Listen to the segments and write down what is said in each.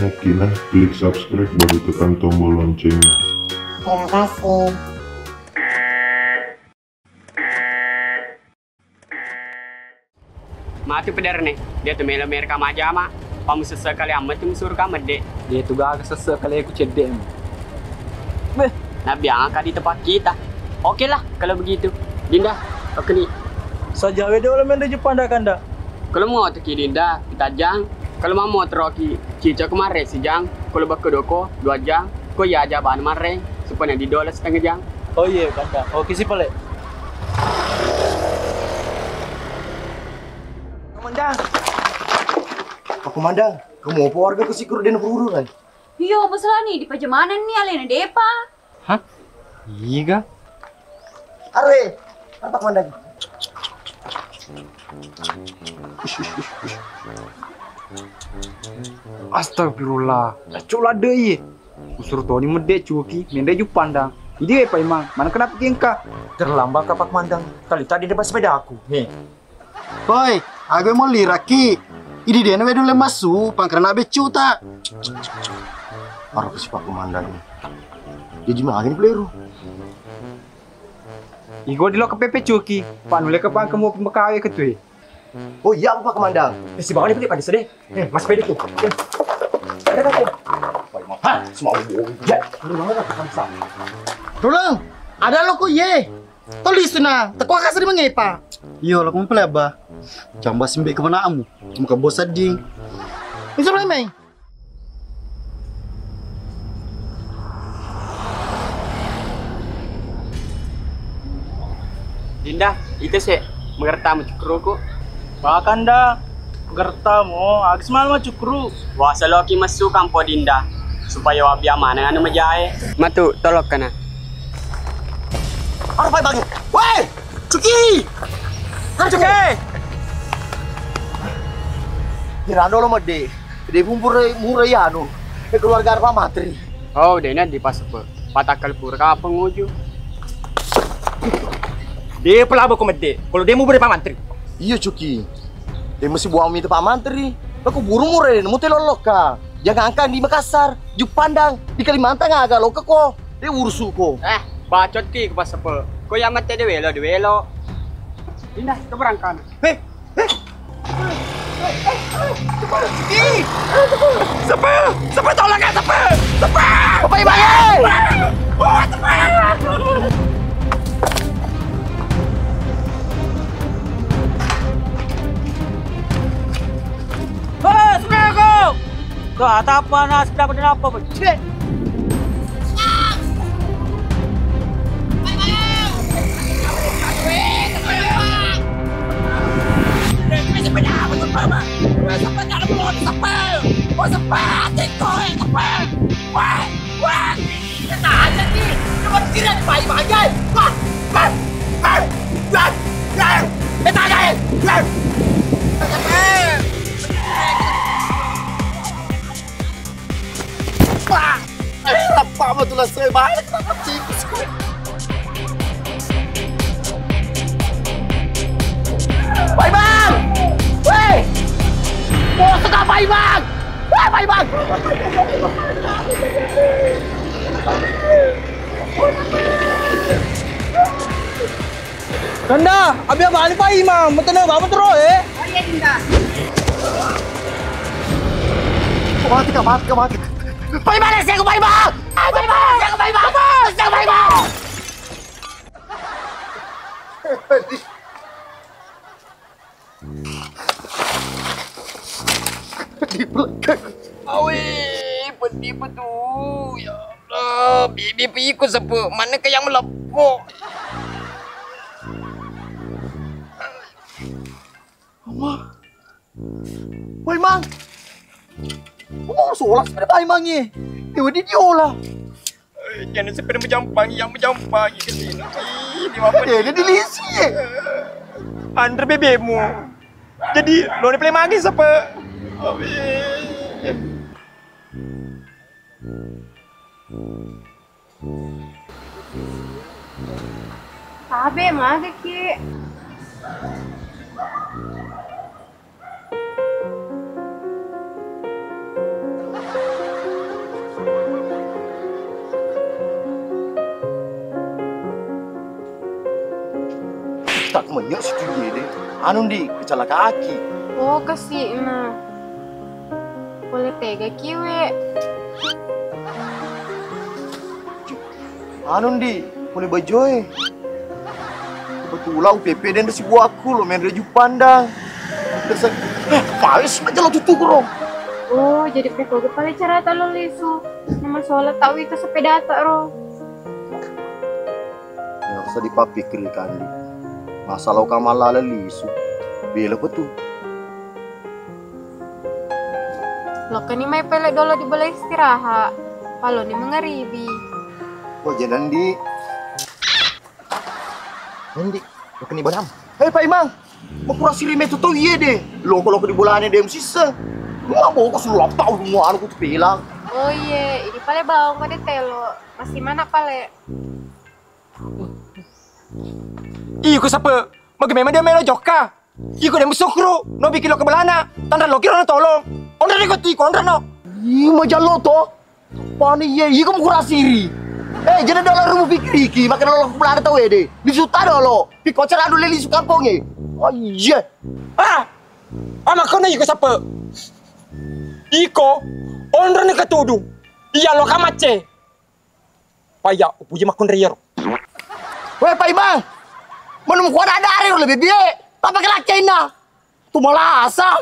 Oke nah, klik subscribe baru tekan tombol loncengnya. Terima kasih. Mati pedar nih, dia tuh mela-mela kamu aja mak. Kamu sesekali amat tuh suruh kamu dek. Dia tuh gak sesekali aku cedek. Beh, Nabi angkat di tempat kita. Oke lah kalau begitu. Dinda, oke nih. Saja wedo oleh mende Jepang dah kanda. Kalau mau tuh Dinda, kita jang. Kalau mau teroki cica kemarin si jang. Kalau bak doko 2 jang. Kau ya aja bahan mare supaya di $1.5 jang. Oh iya kanda. Oke sih pale. Komandan. Pak Komandan, kamu apa warga ke sikur dan buru kan? Iya, masalah nih di pajamanan nih alena depa. Hah? Iya. Arwe, Pak Komandan. Astagfirullah. Cula deh. Usur Tony mede cuki, mende ju pandang. Ide apa emang? Mana kenapa kengka? Terlambat ke Pak Komandan. Kali tadi depan sepeda aku. Nih. Hoi, aku mau liraki. Ini dia nawe dulu masuk, pangkaran abe cuta. Parah si Pak Komandan. Dia gimana ini peliru? Igo di lo ke PP cuki. Pak nule ke pang kamu pembekawe ke tuh. Oh iya Pak Komandan. Si bawah ini pada sedih. Mas sepeda tuh. Ada kan? Hah, semua ya. Tolong, ada lo kok ye. Tulis na, teko kasih mengepa. Iya, lo kumpul ya, Bah. Jamba simbe ke mana kamu? Muka bos ading. Bisa main. Dinda, itu sih mengertamu cukruku. Pak kanda. Gertamu, agis mal mah cukru. Wah, seloki masuk kampo Dinda. Supaya wabi aman anu majae. Matu, tolok kana. Ada apa bagi? Woi, Cuki! Cuki! Hirando lo mede. Dia murai anu. Keluarga Pak Matri. Oh, dena di pas apa? Patakal pura ka penguju. Dia pelabo ko mede. Kalau dia mau beri Pak Mantri. Iya Cuki. Dia mesti buang mie Pak Matri. Aku burung murai, mau telolok ka. Jangan angkat di Makassar, Jepandang, di Kalimantan agak lo kok. Dia urus kok. Bacot ki ke pas apa? Ko yamat de welo. Dinda, ke berangkan. Sepe tolong ya sepe. Apa ibaye? Sepe aku. Tuh, apa nah sebelah bener apa? Apa betul saya balik kenapa tikus gue? Pak Bang! Weh! Mau suka Pak Bang! Wah, Pak Bang! Kanda, abi apa ali Pak Imam? Betul apa terus eh? Oh iya Dinda. Mati. Pak Bang, saya ke Pak Bang! Pak Bang, saya ke Pak Bang! Saya ke Pak Bang! Di belakang. Awe, pedih betul. Ya Allah, bibi pikir sepe. Mana ke yang melepuk? Pak Bang! Mau sholat sepeda Pak Bang ya? Dewa di diolah. Jangan sepeda menjampangi ke sini. Di mana Dia dilisi ya? Andre bebemu. Jadi lo play magi sepe. Abe mage ki. Tak menyok situ dia deh. Anu di kecelakaan kaki. Oh, kasih nah. Boleh tega kiwe. Anu di mulai bajoy. Kebetulan UPP dan si buahku lo main reju pandang. Dasar, males aja lo tutup bro. Oh, jadi peko kepala cara talo lisu. Nama soalnya tahu itu sepeda tak ro. Nggak usah dipapikir kan di. Masalah kamala lisu. Bila apa tuh? Lo kan ini mai pelek dolo di balai istirahat. Kalau ni mengeribi. Oh jangan di. Nanti, lo kena badam. Hei Pak Imang, mau kurang siri metu tuh iya deh. Lo kalau di bulannya dia sisa. Nggak mau kau suruh tahu semua anu tuh bilang. Oh iya, ini pale bawang kade telo. Masih mana pale? Iyo ko siapa? Magamema dia melo joka. Iyo ko dia musukro. No bikin lo kebelana. Tanda lo kira na tolong. Ondra ni ko ti, ondra no. Iya macam lo toh. Pani iya, iya kamu kurang siri. Jangan dolar rumah pikir iki, makan lo kebelana tahu ya deh. Disuta dolo. Pikir cara adu leli suka kampungnya. Oh iya. Ah, anak kau na iko siapa? Iko, ondra ni katudu. Iya lo kamace. Paya, upuji makon riyero. Weh Pak Imang, menemu kuat ada hari lo lebih biaya. Apa kelakain na? Tu malah asal.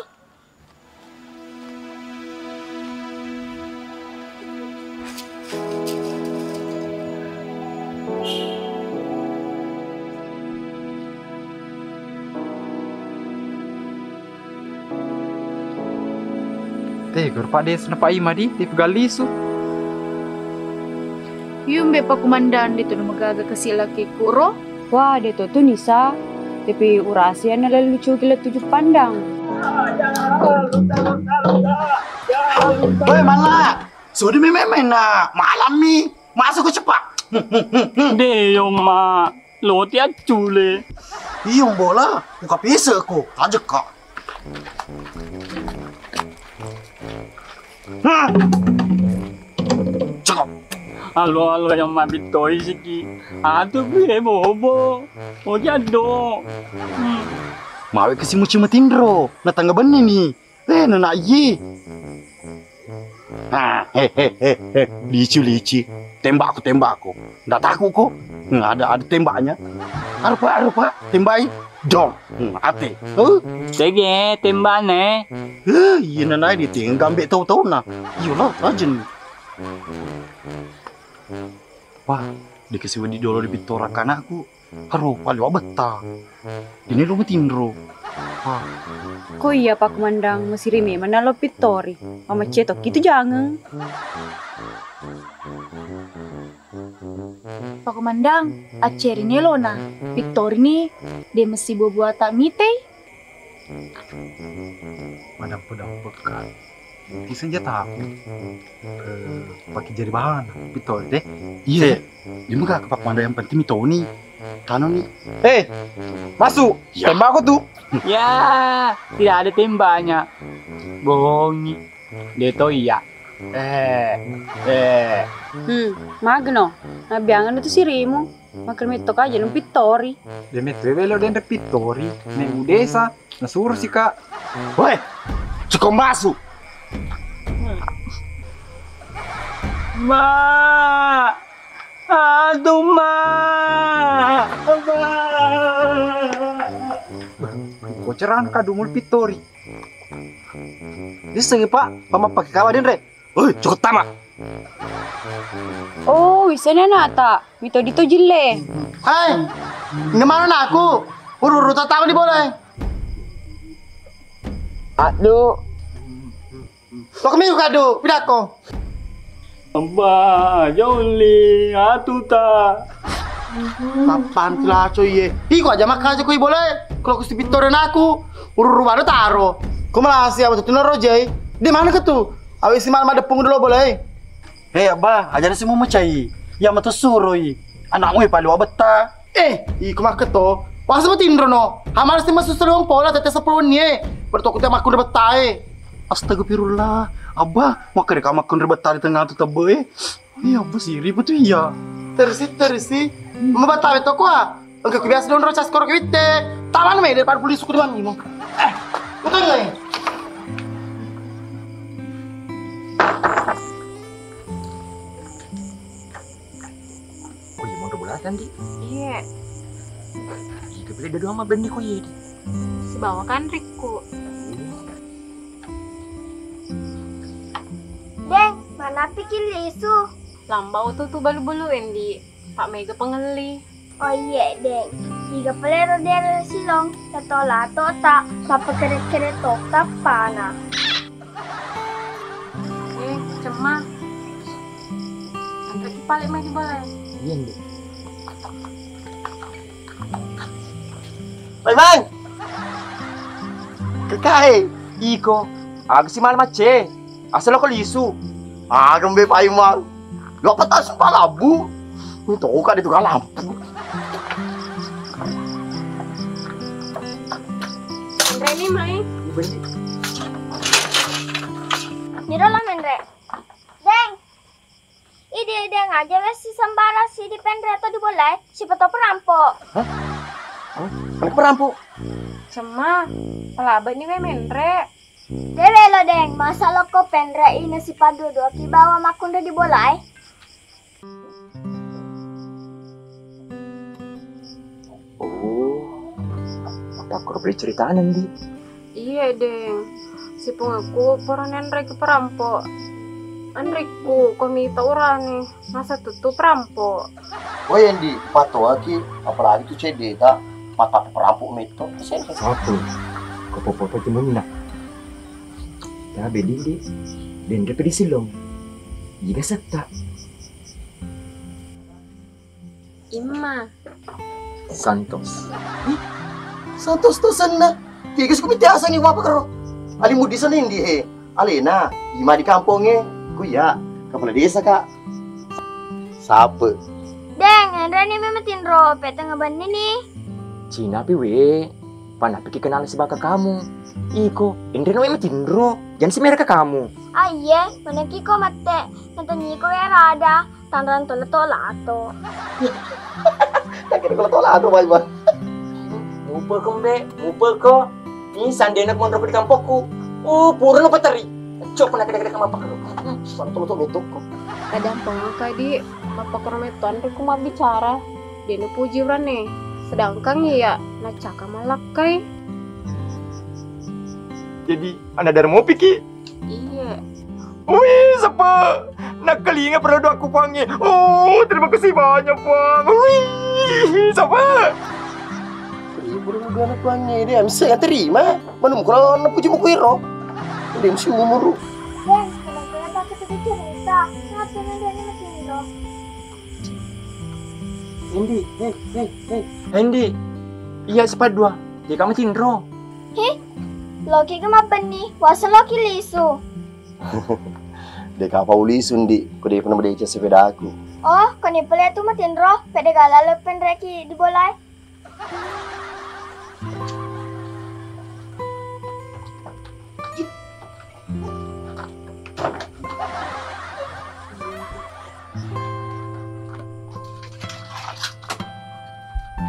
Tegor Pak Des na paima di pagaliso. Yung be pa kumandan dito na magaga kasi laki kuro. Wah, dito to Nisa. Tapi urasya na lalucu gila 7 pandang. Weh mana? Sudah main na malam nih. Masuk ke cepat. Deyong ma, lo tiat cule. Iyong bola, buka pisa ko. Aja kak. Cakap. Alo yang mabitoy siki. Ato gue bobo. O jado. Mawe kasi mo cimatindro. Natangga bani nih. Nana ye. Lici. Tembak aku. Nggak takut kok. Nggak ada tembaknya. Arupa. Tembakin. Dong. Ate. Tege tembane. Iya nana di tinggal gambek tahu na. Iya lah, ajen. Wah, dikasih wedi dolo di pitorakan aku. Karo paling betah. Ini lu matindro. Wah, Ko iya pa kumandang masirimi manalo pitori. Mama cetok gitu jangan. Pak Komandang, aceri ni lo na. Victor ni, dia mesti buat tak mitei. Madam kan. Di senjata aku. Pakai jadi bahan. Betul deh. iya. Cuma gak kepak manda yang penting itu nih. Kano nih. Masuk. Ya. Tembak aku tuh. Ya, tidak ada tembaknya. Bohongi. Deto iya. Magno. Nabiangan itu sirimu. Makan mitok aja nung pitori. Demetri velo den repitori. Ne udesa. Nasuruh sih kak. Woi, cukup masuk. Ma. Aduh, ma. Koceran kadumul pitori. Ini sengi pak, pama pakai kawaden re. Woi, cukup tamak. Oh, bisa na nata. Mito dito jile. Hai, ngemana na aku? Urut tahu di boleh. Aduh. Lo keminggu kado, pidako. Amba, joli, atuta. Kapan lah coy ye? Iko aja makan aja koi boleh. Kalau kusti pitoran aku, urut baru taro. Kau malah siapa tuh Rojai? Di mana ke tuh? Awis si malam ada pung dulu boleh. Hei abah, ajar semua macai. Ya mata suroi. Anakmu ya paling wabeta. Iko makan tuh. Wah sama tindro no. Hamar sih masuk serong pola tete sepuluh nih. Bertokut yang makun rebetai. Astagfirullah. Abah, makan kamu makun rebetai di tengah tuh tebe. Iya abah sih ribet tuh iya. Tersi. Mau betawi toko ah. Enggak kebiasa don rasa skor kewite. Taman me depan polisi ku depan mo. Utang ngai. Oh iya, mau bulatan di. Iya, Jika beli dadu sama benih kok iya di. si bawa kan Riku. Deng, mana pikir lisu? Lambau tuh balu-baluin di Pak Mega pengeli. Oh iya, Deng. Jika pelero dari silong, tatola tak, papa keret-keret tak pana. Cemah. Sampai paling main boleh. Iya di. Bang. Kekai. Iko. Ag si mal mace. Asal ko lisu. Agam be paimang. Lo patas palabu. Itu ka dito ka lampu. Reni main. Niro lah menre. Deng. Ide deng aja wes si sembara si di pendre atau di bolai, si peto perampok. Anak perampok. Cemah. Pelaba ini memendre. Dewe lo deng, masa lo ko pendre ini si padu do ki bawa makunda di bolai. Oh. Apa kau beli ceritaan di? Iya, Deng. Si pengaku peranan ke perampok. Anriku, kami tahu nih, masa tutup perampok. Oh Yendi, pato aki, apalagi tuh CD tak mata perampok itu. Satu. Kau popo cuma mina. Ya bedi di. Dan dia pedih silong. Jika serta. Ima. Santos. Santos tuh sana. Tiga suku biasa nih apa karo? Ali mudi sana Indi Alena, ima di kampungnya. Kuya, kepala desa kak. Siapa? Deng, Hendra nih memetin ro, peta ngebani nih. Cina piwe. Panah pikir kenal si baka kamu. Iko, Indri no tindro. Jangan si mereka kamu. Aye, mana kiko mate, nanti niko ya rada, tanran tola ato. Tak kira kalau tolak tuh baik banget. Ngumpul ko mbe, ngumpul ko. Ini sandena kontrak di kampungku. Oh, pura no patari. Cok na kada-kada kama pakalo. Santos tuh betul kok. Kadang pengakak di apa krometon Riku mah bicara. Dia nu puji nih. Sedangkan ya nacaka malakai. Jadi, anda dari mau pikir? Iya. Wih, siapa? Nakalinga pada aku panggil. Oh, terima kasih banyak, Bang. Wih, siapa? Buru-buru anak tuanya dia mesti nggak terima. Mana kalau anak puji muka hero. Dia mesti umur. Deng, kalau pakai itu cerita, ngapain Hendra nih memetin ro? Hendi. Iya, cepat dua. Dia kamu tindro. Loki kenapa nih? Wasa Loki lisu. Dek apa uli sundi? Kau dia pernah berdiri sepeda aku. Oh, koni pele tu metin ro, pede gala lepen reki di bolai.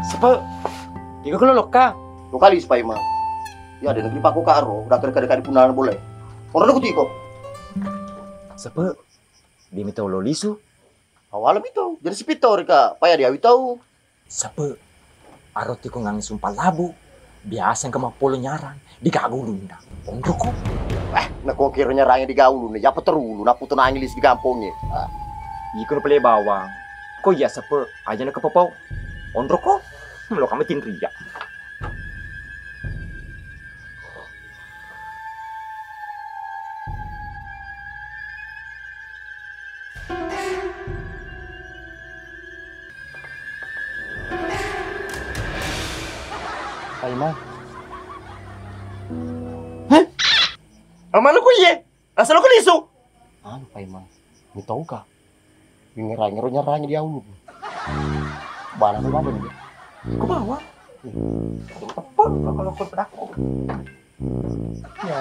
Siapa? Tiga kalau loka. Dua kali supaya mah. Ya ada negeri paku karo, udah kerja di punalan boleh. Orang aku tiko. Siapa? Dia minta lo lisu. Awalnya itu, jadi si Pitor kak, payah dia tahu. Siapa? Aroti ko ngang sumpah labu. Biasa yang kemapolo nyaran. Di kagulun na. Ondro ko. Nak kau kira nyerangnya di gaul nih, ya peterulu, nak putu nangis di kampungnya. Iko na pala bawang. Ko ya siapa? Aja na kapapau. Ondro ko. Lo kami tinriya. Paimang. Amano ko ye? Asal ko lisu? Anu Paimang, ini tahu kah? Nyerang-nyerangnya di gaul. Bana tuh badan dia. Ko bawa. Apa kalau kau pedaku? Ya,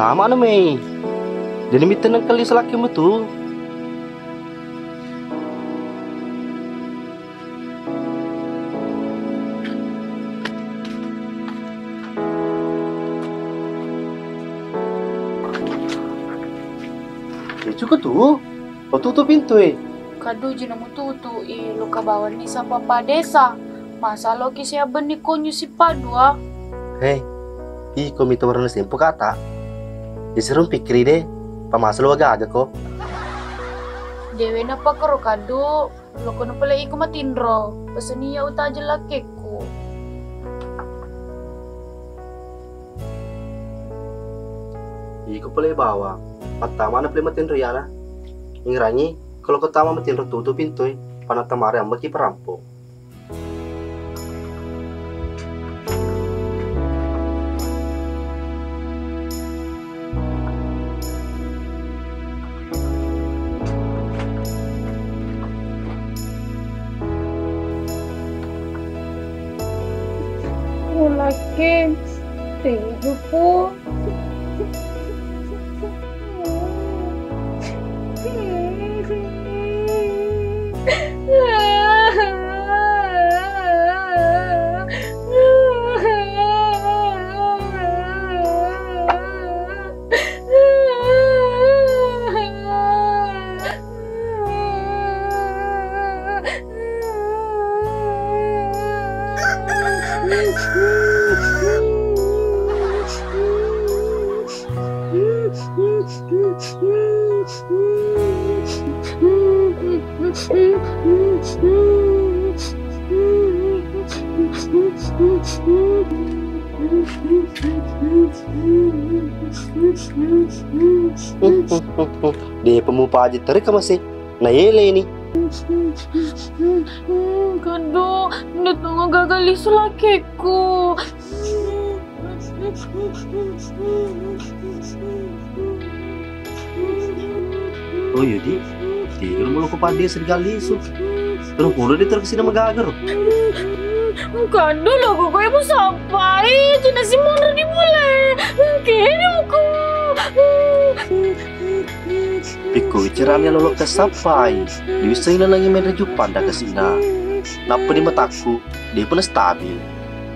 Tama na may. Dinimitan ng kali sa laki mo to. Cukup tuh, tutup pintu Kado jina mo tutu lo kabawan ni sa papa desa. Masa lo kisya bani konyo si padua. Hei, iko mito warna sempo kata. Disuruh pikir deh, pamasalo agak ko. Dewe na pa karo kado. Lo kono pala iko matindro. Pasaniya uta aja lakiku. Iko pala bawa. Patama na pala matindro yana. Ingrangi, kalau ketama matindro tutup pintu panatamari ang maki perampok. Laki, tidur po. Dia pemupa aja tarik masih. Nah yele ini. Kado, datang gagali sulakeku. Oh yudi, tiga mulu kepada sergali su. Terus kulo dia terkesina magagar. Kado lah kok ibu sampai, cina si Mona dimulai. Kehidupanku. Piko ceranya lolo kesampai. Bisa ina lagi main reju panda kesina. Napa di mataku, dia pun stabil.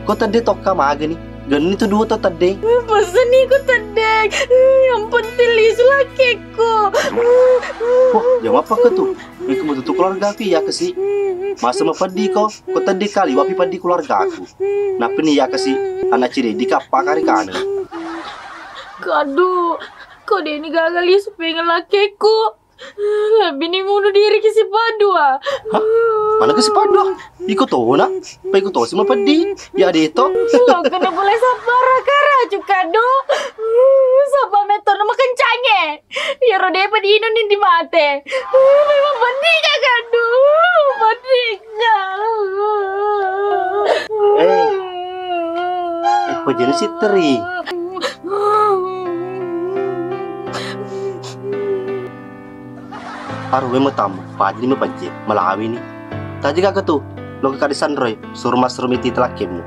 Kok tadi toka maga nih? Gani itu dua atau tadi? Pesan nih ku tadi. Yang penting lisu lakiku. Wah, jawab apa ke tuh? Iku mau tutup keluarga aku ya kesih. Masa mau padi kok tadi kali wapi padi keluarga aku. Napa nih ya kesih? Anak ciri di kapal kari kanan. Kado, kok dia ini gagal ya supaya ngelakiku. Lebih nih bunuh diri ke si Padua. Hah? Mana ke si Padua? Ikut tahu nak? Pa ikut tahu sih mau padi? Ya ada itu. Lo kena boleh sabar kara Kado. Sapa metor nama kencangnya. Ya rode padi ino nih di mate. Memang padi kak Kado. Padi Apa jenis si teri? Arwe mo tamu, pajri mo pajje, malawi ni. Tadi kakak tuh, lo ke kadisan Roy, suruh mas rumiti telakimmu.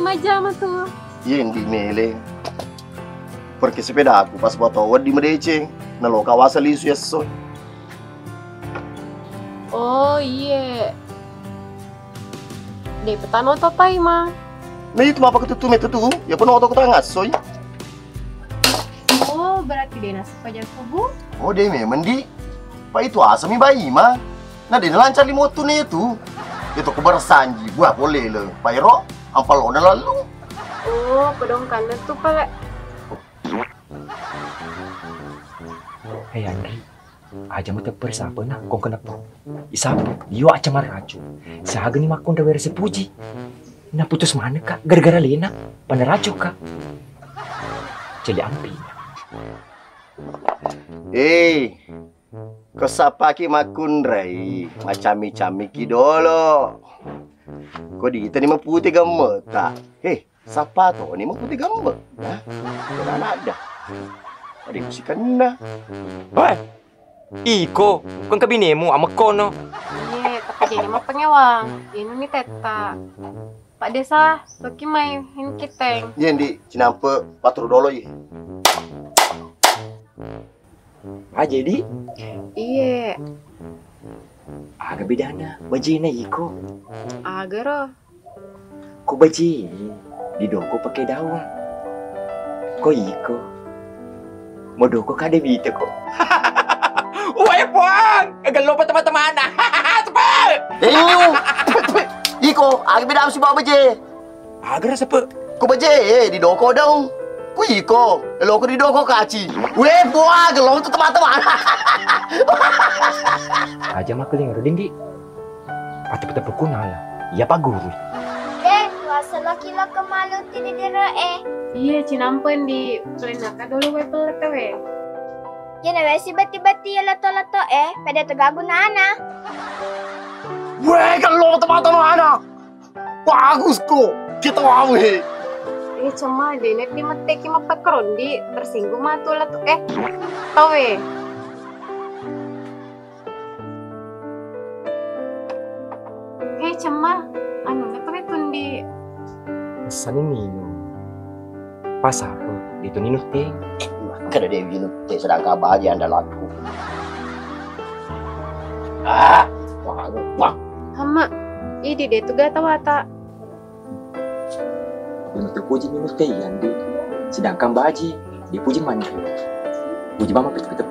Majama tuh. Iya yang di mele. Pergi sepeda aku pas buat awal di Medece, nalo kawasan lisu ya so. Oh iya. Deh petano to pai ma. Nah itu apa ketutu metu tuh? Ya penuh otak kita ngasoy. Oh berarti dia nasi pajak kubu. Oh deh memang di. Pak itu asami bayi mah. Nah dia lancar di motu nih itu. Itu kebersanji, buah boleh le. Pak Iro, ampal lo lalu. Oh pedong kanan tuh pak. Hei Andri, Aja mata persapa na kong kenapa? Isapa, yo aja maracu. Sahaga ni makon da werse puji. Na putus mana kak? Gara-gara Lena, panaracu kak. Jadi ampi. Kasapa ki makun rai, macami-cami ki dolo. Kau di kita ni maputi gambar tak? Sapa tu ni maputi gambar? Kena ada. Ada mesti kena. Woi, Iko, kau kabinemu ama kono. Iya, tapi dia mah pengewang. Ini nih teta. Pak Desa, bagi main kiteng. Yang di Cinampe patur dolo ye. Jadi? Iya. Agak bedana, bajina Iko. Agak roh. Ku baji, di doko pakai daun. Ko Iko. Mau doko kade bita ko. Woi puang, agak lupa teman-teman. Cepat. Iko, agak beda si bawa baje. Agak siapa? Ku baje di doko dong. Ku Iko, lo ku di doko kaci. Weh puang, lo tu teman-teman. Aja mah keling roding di. Pati-pati perkunal. Iya Pak Guru. Wasa laki-laki kemalu tidak dirae. Iya, Cinampen di pelenaka dulu we pelet we. Yan na si bati-bati ya lato-lato pada tegago na ana. Weh, kalau teman-teman anak. Bagus kok. Kita mau Cuma denek di mateki mapakron di tersinggung matulah tuh tawe. Cuma anu na tundi. Sanin minum. Pas apa? Itu ninus teh. Kada dia minum teh sedang kabahagiaan dalamku. Wah. Hama, ini dia tuh gak tahu tak. Yang terpuji minus teh yang di. Sedangkan baji dipuji mandi. Puji mama pet-pet-pet.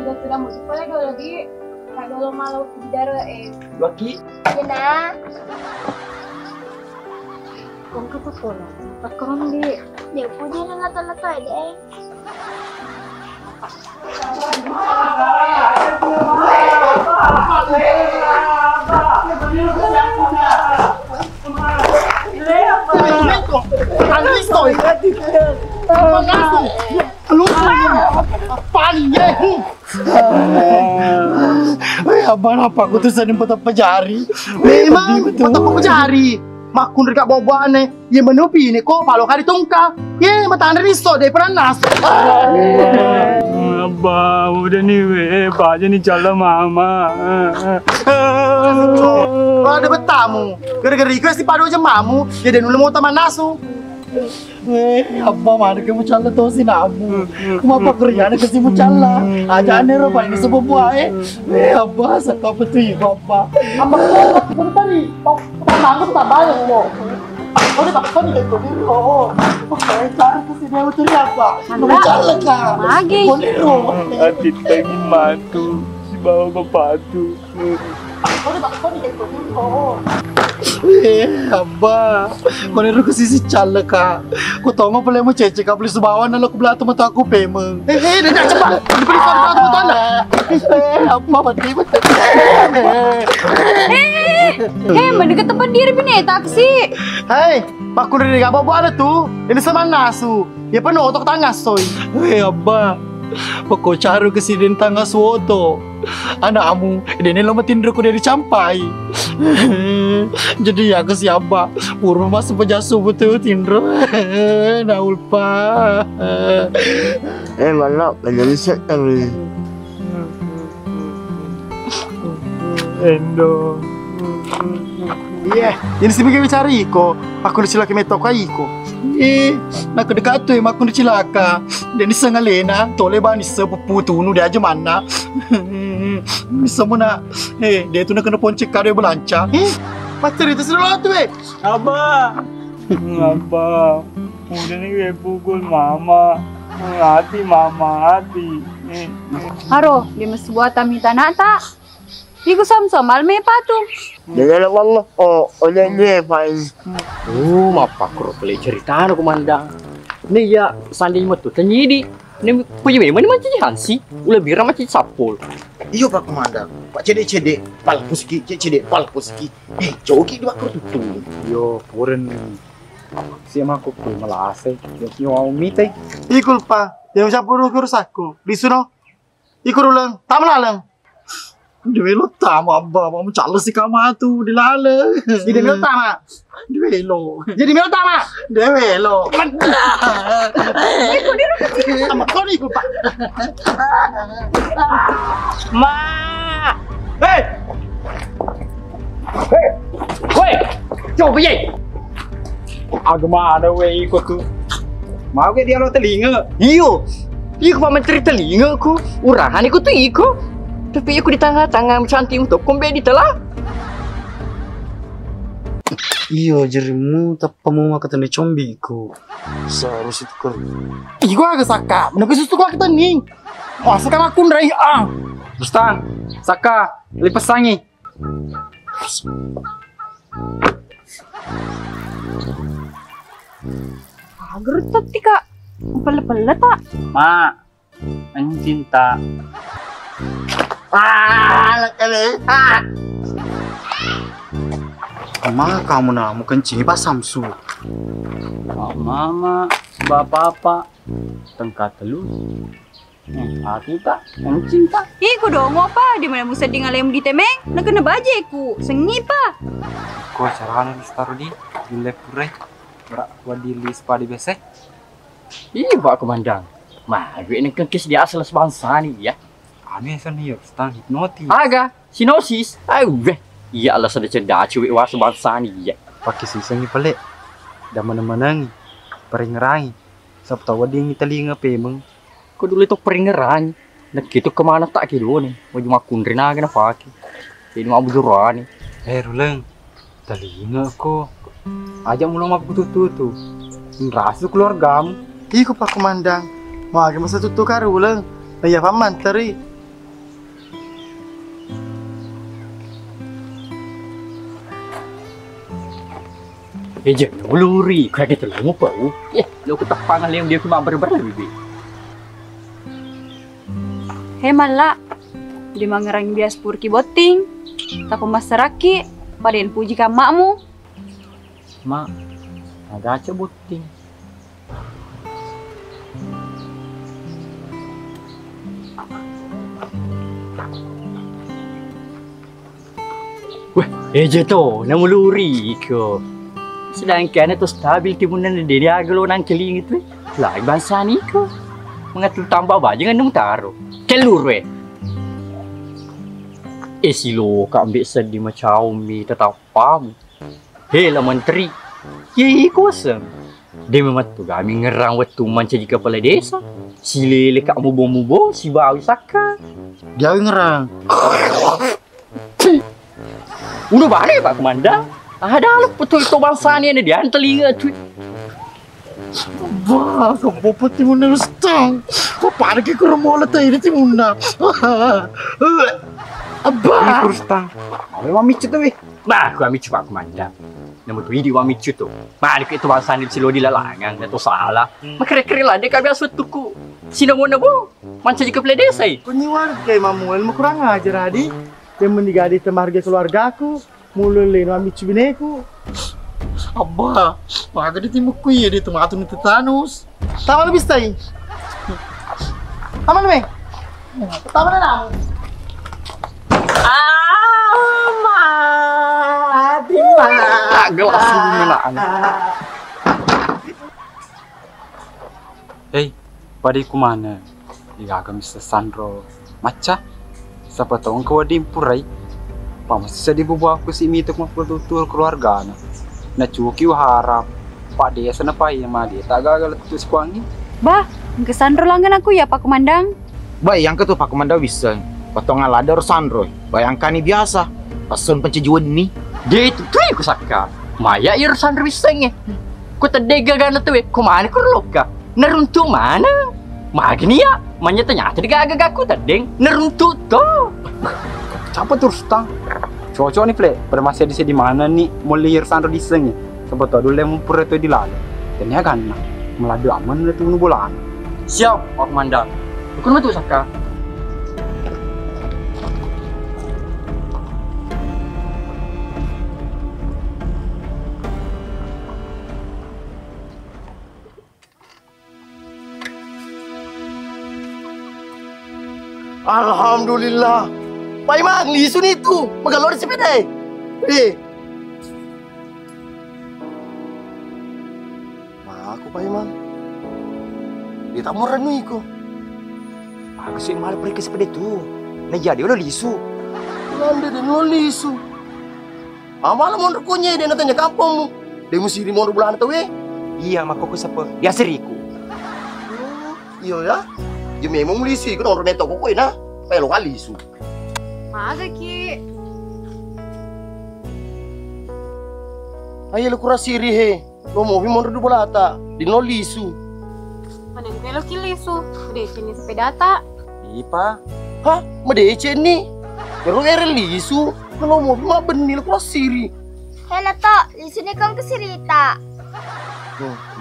Sudah musik boleh dulu di. Kalau malu dara Waki. Yana. Kung kata pola, pakron di. Dia puji na lato-lato deh. Abang apa aku tuh sedang patah pejari. Memang patah pejari. Makun dekat bawa ane. Ye menupi ni ko palo kari tongka. Ye mata ane riso deh peranas. Abah, udah nih weh, aja nih calon mama. Ada betamu. Gara-gara request di padu aja mamu. Jadi dulu mau taman nasu. Abah mana kamu cala tuh si namu. Kenapa kerjaan ke si mucala? Aja ane roba ini sebab buah Abah sakau betul Abah. Abah kau tadi, aku tak bayar lo. Kau ni tak kau ni kau ni lo. Cari ke sini aku cari apa? Kamu cala kah? Lagi. Kau ni lo. Adik lagi mantu, si bawa bapatu. Kau ni tak kau ni kau ni lo. Abah, kau ni ruku sisi cala kah? Kau tahu apa boleh mau cecek kau beli sebawan lalu aku belah mata aku pemeng. Dah cepat, diberi kau betul lah. Abah mati betul. Mana ke tempat diri bini taksi? Hei, aku dari gak bawa ada tuh. Ini sama nasu. Ya penuh otak tangga soy. Abah, pokok caru ke sini tangga suoto. Anakmu, ini lo matindro ko dari campai. Jadi ya ke siapa? Purma masuk pejasu betul tindro. Naul pa. Malah banyak set kali. Endo. Iya, jadi sih bikin bicara Iko. Aku dicilaka metok Iko. Nak dekat tu aku dicilaka. Dan isang Lena, tole ba ni sa puputu nu dia aja mana. Semua nak, dia tu nak kena poncek kado belanca. Pacar itu sudah tu Abah. Abah. Udah nih gue pukul mama. Hati mama, hati. Haro, dia mesti buat kami tanah tak? Iku sam-sam malme patu. Dalam Allah, oleh dia faiz. Mapa kuro pala cerita na kumandang. Nih ya, sanding mo to tanyidi. Ini punya memang ni macam Hansi. Ulah bira macam sapol. Iyo Pak Komandan. Pak cedek-cedek, pal puski, cedek pal puski. Joki dua kertutu. Yo, puren. Siapa aku tuh malah ase. Yo mau mite. Ikul Pak, yang siapa urus aku. Disuno. Ikul ulang, tak melaleng. Duelo tama abba, mau cales si kama tu dilala. Jadi mil tama. Duelo. Jadi mil tama. Dewelo. Sama kau ni ikul Pak. Ma. Hei. Hei. Woi. Coba ye. Agama ada we ikut tu. Mau ke dia lo telinga. Iyo. Iyo pa menteri telinga ku. Urahan ikut tu iko. Tapi aku di tengah-tengah cantik untuk kombe di telah. Iyo jerimu tapamu maka tani combi ku. Seharus itu kau. Iko agak saka. Menunggu susu kau kita ni. Masa kan aku ndai ah. Bustang, saka, lipas sangi. Agar tadi kak, pele-pele tak? Ma. Anjing cinta. Ama kamu nak mau kencing pas Samsu. Mama, bapak, tengkat telur. Aku tak, anjing tak. Iku dong apa? Di mana musa dengan lem di temeng? Nak kena bajeku, sengi pa. Kau cara ni taruh di lepure. Berak wadili sepadi besek. Iya, Pak Komandan. Mah, duit ni kan kes dia asal sebangsa ni ya. Aneh sana ya, stang hipnotis. Aga, sinosis. Ayo, iya Allah sudah cerdas cuy wah sebangsa ni ya. Pakai sisa ni pelik. Dah mana-mana ni. Peringerai. Siapa tahu dia ni telinga pemeng. Kau dulu itu peringeran. Nak gitu kemana tak gitu ni. Mau cuma kundrin aja nak pakai. Ini mau bujuran ni. Ruleng. Telinga ko. Ajak mula mak tutu tu. Rasu keluargamu. Iku Pak Komandan. Mau agak masa tutu karu ulang. Ayah paman teri. Je, uluri. Kau gitu lah, mau bau. Lo ketak pangal yang dia cuma berber lebih. Hemala, di mangerang bias purki boting. Tak pemasaraki, padain puji kamakmu. Mak, agak aja buting. Wah, je tu, nama luri ko. Sedangkan itu stabil timunan dia agak nang keling itu. Lah, bangsa ni ko. Mengatur tambah baju dengan nung taruh. Kelur we. Silo kak ambil sedih macam mi tetap pam. Hela menteri. Ye kosong. Dia memang tu kami ngerang waktu macam jika kepala desa. Si lele kak mubo-mubo, si bawi saka. Dia ngerang. Udah balik Pak Komandan. Ada lah betul itu bangsa ni dia telinga tu. Wah, kau pati muna stang. Kau parki ko remola tayo ni timuna. Abah. Terus tang. Memang micu tu weh. Bah, aku ambil Pak Komandan. Nama tu ini wami tu. Mari itu bangsa ni silo di lalangan, itu salah. Makere-kere lah dia kami asut tuku. Sino mo na bo? Manca jika pala desa. Kau ni warga Mamuel mau kurang ajar adi. Dia mendigadi temarga keluarga aku. Mulu leno ambil bineku. Abah, maka di timuk ku ya di tomato ni tetanus. Tama lebih stay. Tama lebih. Tama na lang. Gelas ini lah. Hei, padiku mana? Igaga Mr. Sandro. Maca? Siapa tahu engkau ada impurai? Masih sedih bubu aku si mituk tutur keluarga na. Na cuki harap. Pak dia sana pai sama dia. Tak gagal tutus kuangi. Bah, ke Sandro langgan aku ya Pak Komandan. Baik, yang ketu Pak Komandan bisa. Potongan ladar Sandro. Bayangkan ini biasa. Pasun pencejuan ini. Dia itu tuh aku saka. Maya ir Sandro bisanya. Ku terdega gana tuh. Ku mana ku loka. Neruntu mana? Magni ya. Manya ternyata digagag aku terdeng. Neruntu tuh. Siapa terus tang? Cocok nih plek. Pada masih di mana nih? Mulai Sandro disengnya. Sebab tu dulu yang mumpur itu di lalu. Dan ya kan, meladu aman itu bola. Siap, Pak Komandan. Bukan betul, Saka. Alhamdulillah. Pak Imang, lisun itu. Magalor sepeda. Aku Pak Imang. Dia tak mau renu iku. Aku sih malah pergi ke sepeda tu. Nah jadi lo lisu. Nande dia lo lisu. Malah mau rekonya dia natanya kampungmu. Dia mesti di mau bulan atau Iya, mak kok siapa? Dia seriku. Iya ya. Dia memang lisu iku orang neto kok na. Kayak lo kali lisu. Maga Ki. Ayo lo kurasiri he. Lo mau mau redu bolata. Di no lisu. Mana belo Ki lisu. Udah sini sepeda tak. Ipa. Hah? Medece ni. Pero era lisu. Kalau mau mah benil kurasiri. Hela to, lisu ni kong kesirita.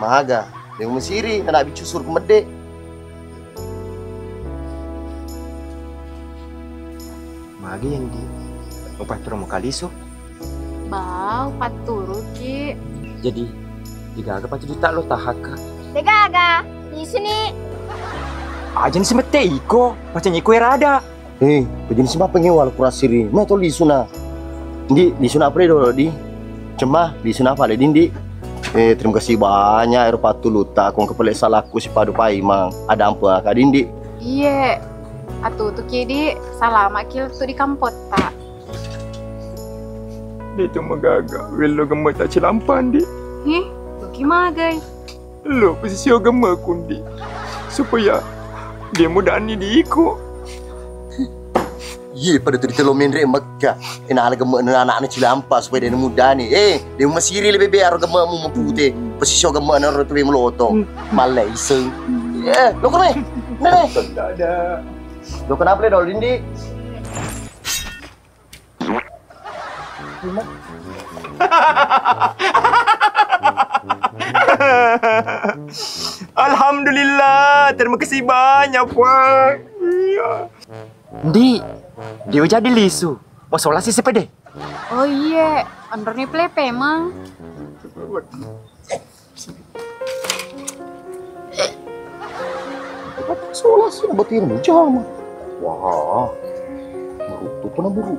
Maga. Dia mau siri. Nak bicu sur ke mede. Magi yang di empat turun muka lisu. Bau paturu Ki. Jadi jika agak 4 juta lo tahaka. Degaga, lisu ni. Aja ni semete iko, macam iko era ada. Begini sih pengewal kurasiri. Mah to lisu na. Di lisu na apa dulu di? Cemah lisu na apa le di? Terima kasih banyak air patu luta kong kepelek salahku si padu Pak Imang. Ada apa kak Dindi? Iya. Atuh tuh Ki di salama Ki tuh di kampot tak. Dia tu magaga. Welo gemar tak cilampan di. Gimana guys? Lo posisi gemar kundi. Supaya dia mudah ni diikut. Ye pada tu ditelo menre Mekah. Ina ala gemar anak-anak cilampa supaya dia muda ni. Dia masiri lebih biar gemar mu memputih. Posisi gemar na rotu melotong. Malai seng. Lo kena. Nene. Tak ada. Lo kenapa le dol Dindi? Alhamdulillah, terima kasih banyak Puan. Di, dia jadi lisu. Mau sholat sih sepeda. Oh iya, under nih plepe emang. Soalnya sih batin jam. Wah, baru pernah buru.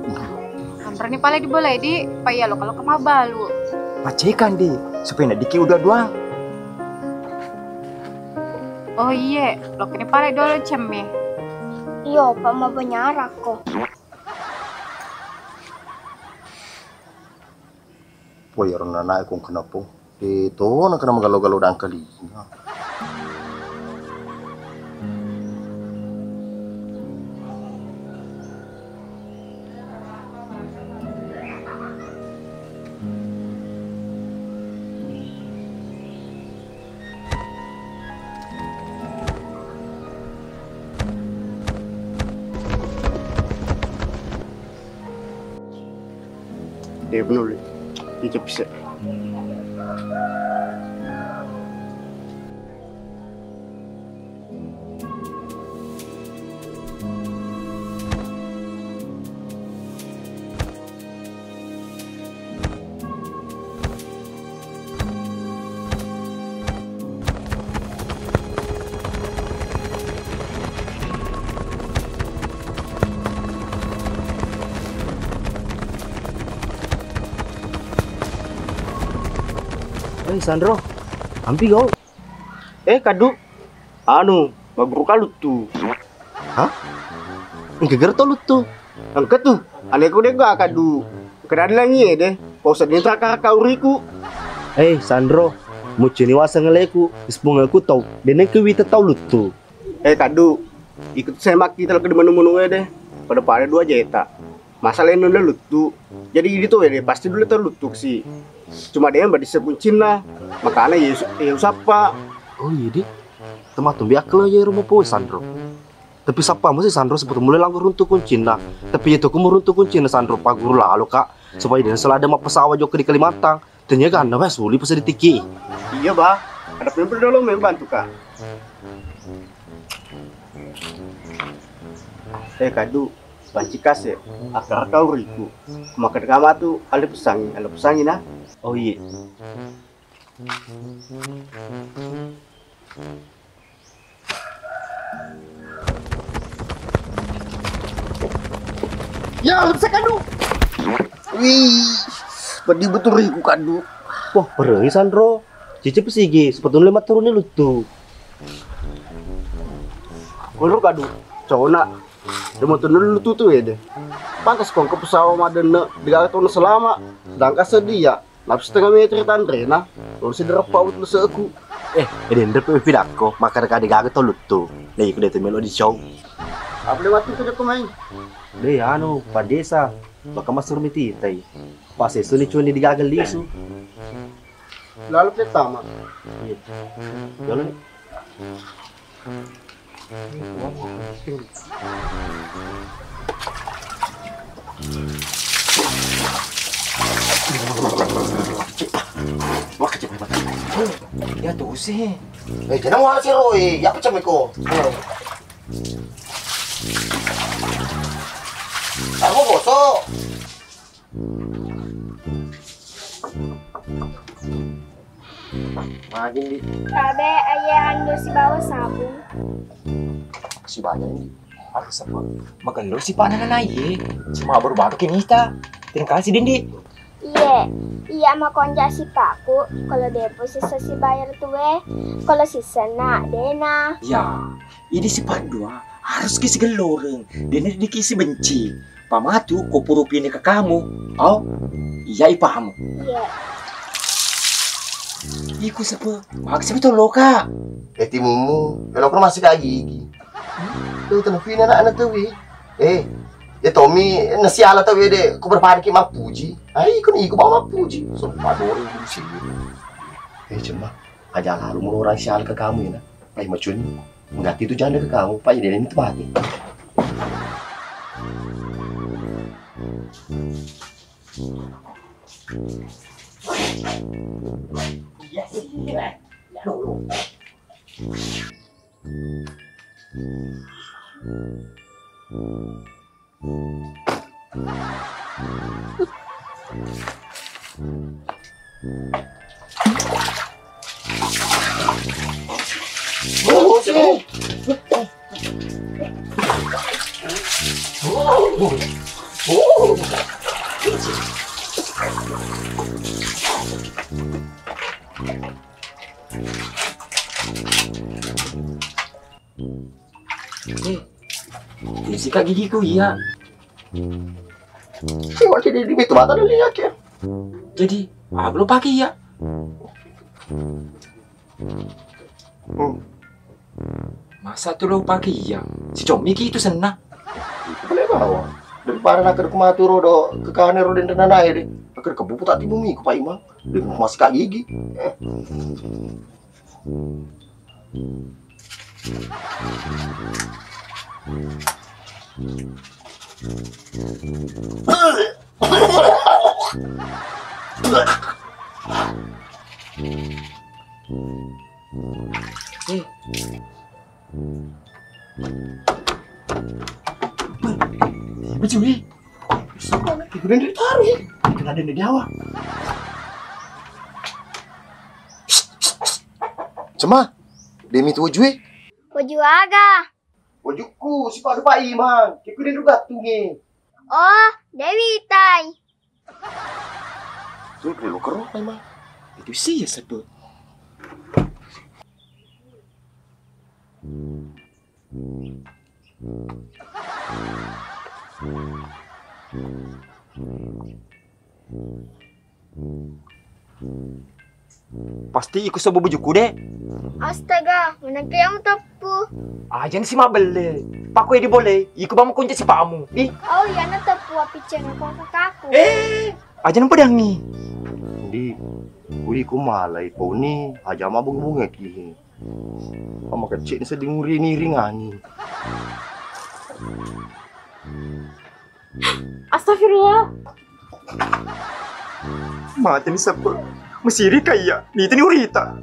Under nih pale diboleh di, payah lo kalau kemabalu. Macikan di, supaya nak dikit udah doang. Oh iya, lo kini pale dulu cemeh. Iyo, Pak mau penyarak kok. Wah, orang anak kong kenapa? Itu nak kena magalau-galau dan kali. Dia benar. Dia bisa. Sandro, ampi kau. Kadu. Anu, maburu kalut tu. Hah? Enggak gerto lut tu. Angkat tu. Aleku deh gak kadu. Kedan lagi deh. Pausa dia tak kau riku. Sandro, muci ni wasa ngeleku. Sepung aku tahu. Dene kewita tahu lut tu. Kadu. Ikut saya maki kalau ke menu-menu deh. Pada pada 2 jeta. Masalahnya udah lut tu. Jadi gitu deh. Pasti dulu terlutuk sih. Cuma dia yang disebut Cina, makanya ya siapa? Oh iya di, teman biak lo ya rumah po Sandro. Tapi siapa mesti Sandro seperti mulai langgur runtukun Cina. Tapi itu aku meruntukun Cina Sandro pagur lalu kak, supaya dia selada mak pesawat jauh di Kalimantan. Ternyata kan, namanya suli pas ditiki. Iya bah, ada pemberi dulu membantu kak. Kadu, banci kase, akar uriku. Makan kama tu, ala pesangi na. Oh iya. Ya, lu bisa Kadu. Wih, badi betul riku Kadu. Wah, perih Sandro. Cici pesigi, sebetulnya lemat turunnya lu tuh. Kalau Kadu, cowok nak. Demo tu lu tuh ya deh. Pantas kong ke pesawat madena digagal tahun selama. Sedangkan sedia, lapis setengah meter tandrena. Lalu sederap paut lu seku. Ini ndep pidako, makan kade gagal tuh lu tuh. Nih, ikut itu melodi show. Apa lewat itu dia pemain? Deh, Pak Desa, baka masuk miti tay. Pas itu nih cuni digagal lisu. Lalu pertama. Jalan nih. Wah, kecil banget. Ya tuh sih. Jangan mau si Roy, ya pecah meko. Aku bosok. Makin di Kabe ayah ando si bawa sabun. si banyak ini. Harus apa? Makan lu si panan naik. Cuma baru-baru kita. Terima kasih Dindi. Iya ma konja si paku. Kalau deposit si bayar tuwe. Kalau sisa nak dena. Ya, ini si Pandua harus kisi geloreng. Dia ini dikisi benci. Pamatu kau purupi ini ke kamu. Oh, iya paham. Iya. Iku sepe, maksud betul lo kak. Timumu, kalau aku masih kayak gigi. Tuh tenufin anak-anak tuh wi. Ya Tommy nasi ala tuh deh. Aku berpahari ki mapuji. Iku bawa mapuji. Sumpah dori sih. Cuma aja lalu mau orang sial ke kamu ya. Pak macun, enggak itu janda ke kamu. Pak dia ini tuh mati. Sikat gigiku iya. Waktu di itu mata dulu ya kan. Jadi, belum pakai ya. Masa tuh lo pakai ya? Si Comiki itu senang. Boleh bawa. Daripada nak ke mati rodo ke kanan rodo dan naik deh. Akhir kebupu tak tibumi ke Pak Imam. Dia masih kak gigi. Bajuri. Udah ditaruh. Kena ada di Jawa. Cuma demi tu wujud. Wujud aga. Wujudku si Pak Imam. Kita dia juga tungi. Oh, Dewi Tai. Tu perlu keruh Pak Imam. Itu sih ya sebut. Pasti ikut sebuah bujuku deh. Astaga, mana yang tepu? Jangan si mabele. Paku yang boleh. Ikut bamu kunci si pamu. Oh iya na tepu api cengeng kong kakakku. Jangan pedang nih. Di, uli ku malai po ni aja mabung bunga ki. Mama kecil ni sedang ni ringani. Astagfirullah. Mati ni siapa? Mesiri kaya. Ni itu ni urita.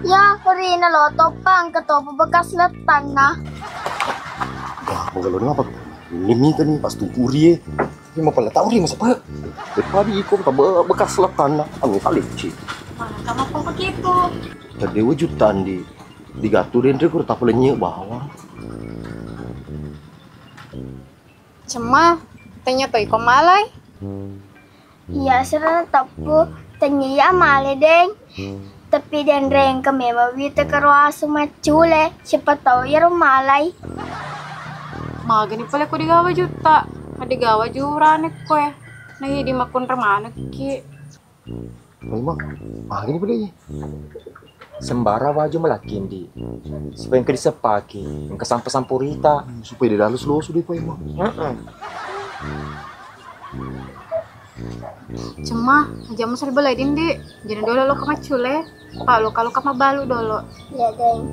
Ya, Rina lo topang ketopo bekas letang na. Mengeluh ni apa? Ini mita ni pas tu puri. Ni mau pala tahu ni masa apa? Daripada ikut bekas lekan lah. Kami paling cik. Kamu apa begitu? Tadi wujudan di gatu dan dia kurang tak lenyek bawah. Cema, tanya toy ko malay. Iya, serang tapu tanya ya male deng. Tapi dan reng kami mawita karwa sumacule. Siapa tahu ya rumalay. Magani pala ko digawa juta. Adigawa juranek ko eh. Nahidi makon ramanak ki. Memang, gini boleh ye. Sembara wajah melakin di. Supaya yang disepaki, yang kesampa-sampurita. Supaya dia dalus lo sudah pak emang. Cema, aja masal balay din di. Jangan dolo lo kamacule. Palo kalau kamabalu dolo. Ya deng.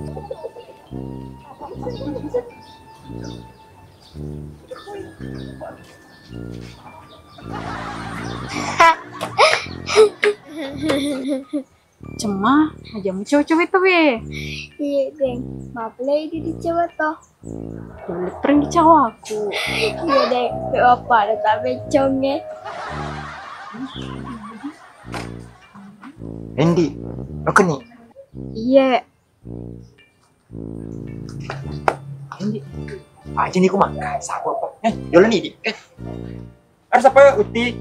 Cema, aja mau cewek-cewek tuh be. Iya deng. Maaf lagi di Jawa toh. Boleh pering di Jawa aku. Iya deng. Apa ada tak becongnya? Andy, lo keni. Iya. Andy, aja nih aku makan. Siapa apa? Yola nih di. Ada siapa? Uti.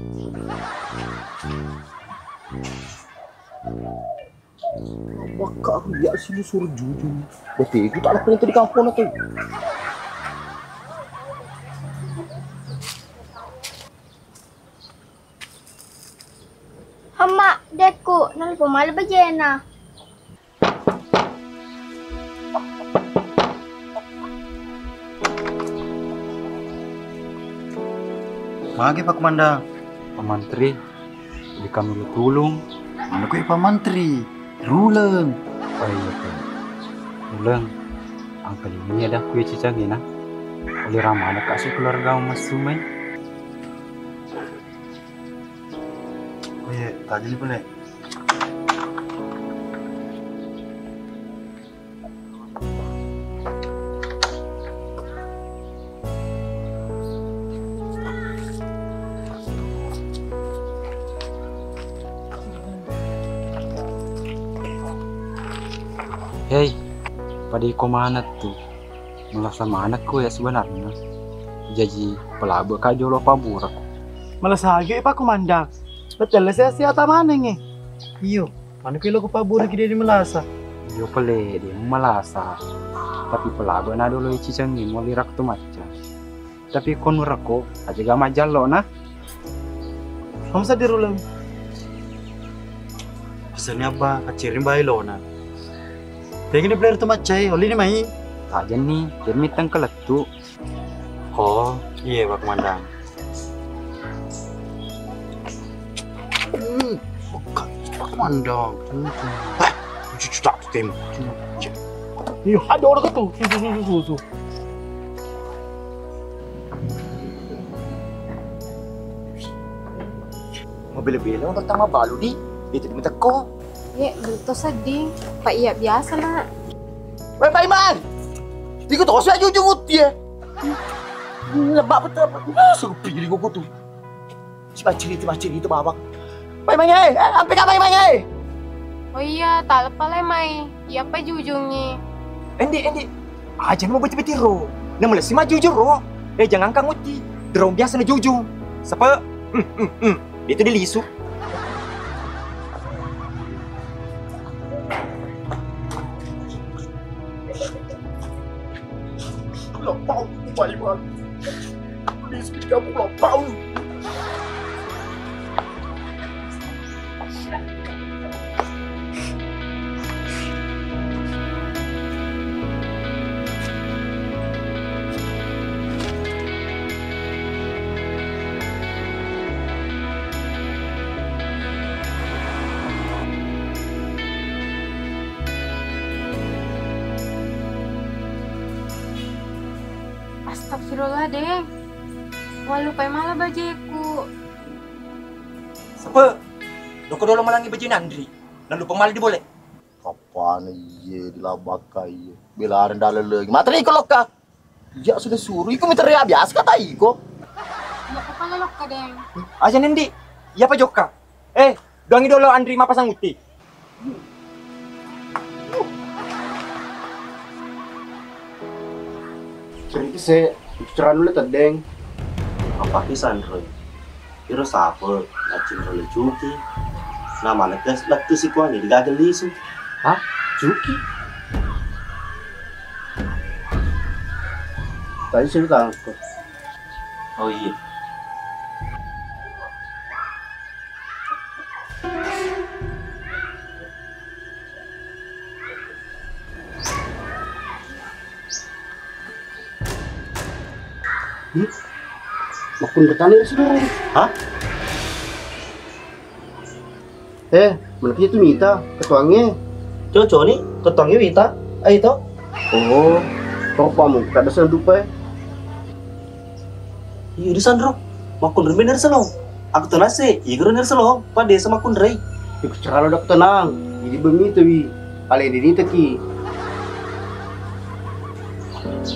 Maka aku lihat sini suruh jujur. Berarti itu tak ada perintah di kampung atau? Hama, deku, nal pemal bajena. Magi Pak Komandang. Pak Mantri, di kami lu tulung. Mana kau Pak Mantri? Ruleng. Oh iya Pak. Uleng, ang kali ini ada kue cicangin ah. Oleh ramah ada kasih keluarga Mas Sumai. Oh iya, tanya ni boleh. Hei, pada mana tuh? Malah sama anakku ya sebenarnya. Jadi pelaba kajo lo pabur aku. Malah sagi Pak Komandang. Betul lah saya mana nge? Iyo, mana kilo ko pabur kita di Melasa. Yo pele dia malasa. Tapi pelaba na dulu cicangin mau lirak tuh maca. Tapi kon rako aja gak majal lo nah. Kamu sadar ulang. Pesannya apa? Kacirin bayi lo na. Pengen player tu macai, oli ni mai. Aja nih, jadi mitang keletu. Oh, iya Pak Komandang. Bukan Pak Komandang. Cucu tak tem. Iyo, ada orang tu. Susu. Mobil-mobil yang pertama balu di. Itu diminta kok. Ya, gitu sedih. Pak iya biasa lah. Wei Pak Iman. Ikut terus aja ujung uti ya. Lebak betul. Sepi di koko tu. Ciri itu babak. Pak Iman ye, sampai kapan Iman ye? Oh iya, tak lepas lah mai. Iya apa ujungnya? Endi. Aja mau beti-beti ro. Nah mulai si maju ro. Jangan kang uti. Derong biasa na jujung. Siapa? Itu dilisu. Lapau, Pak Iman. Please, kamu lapau. Astagfirullah deh. Wah lupa malah bajeku. Siapa? Doko dolo malangi baju Nandri. Dan lupa malah diboleh. Kapan iya dilabakai. Bila ada dalil lagi. Materi kalau kah? Ya sudah suruh, iku minta ria biasa kata iko. Ya apa lok kadang. Aja nendi. Ya apa joka? Gangi dulu Andri ma pasang uti. Cerita saya bicara dulu tadeng. Apa kisah Android? Iro sapo, nacin role Juki. Nama negas laktu si kuani digagal lisu. Hah? Juki? Tadi saya bilang kok. Oh iya. Makun bertanya sudah. Hah? Melapnya itu Mita, ketuangnya. Cocok nih, ketongnya Wita. Ayo toh. Oh, kok pamu kada sandupa. Iya di Sandro. Makun bener selong. Aku tuh nasi, iya bener selong. Pada sama makun rey. Ikut cara lo dak tenang. Jadi bemi tuh wi. Paling ini teki.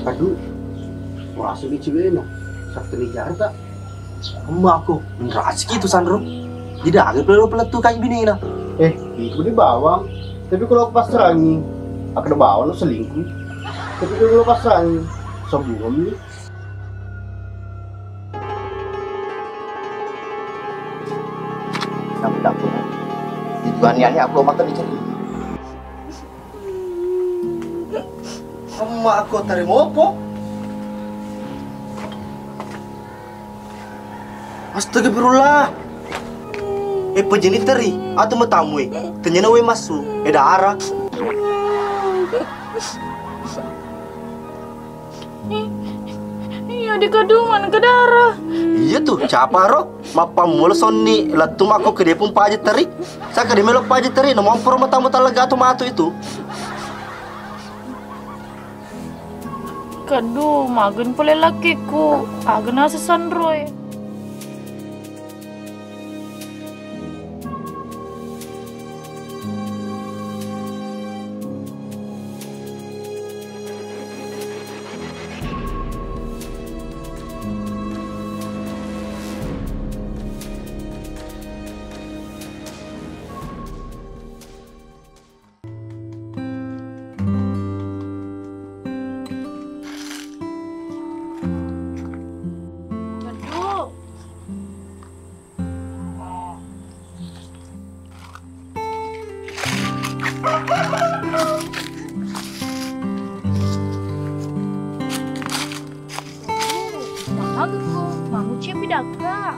Aduh. Merasa di Cibena. Sakti di Jakarta. Emak aku bener asik itu Sandro. Tidak ada peletu kayak bini nah. Itu di bawang. Tapi kalau pas serangi, aku udah bawang lo selingkuh. Tapi kalau pas serangi, sebelum nih. Aku dapur. Tujuannya aku makan di sini. Emak aku terima apa? Astagfirullah. Pejenis teri atau metamui. Ternyata we masuk. Darah. Iya di kadungan ke darah. Iya tuh, siapa ro? Mapa mulu sonni latum aku ke dia pun pajit teri. Saya ke dia melok pajit teri. Nama ampun matamu talaga atau matu itu. Kadu, magen pula lakiku. Agen asa Sandroy. Pidaka.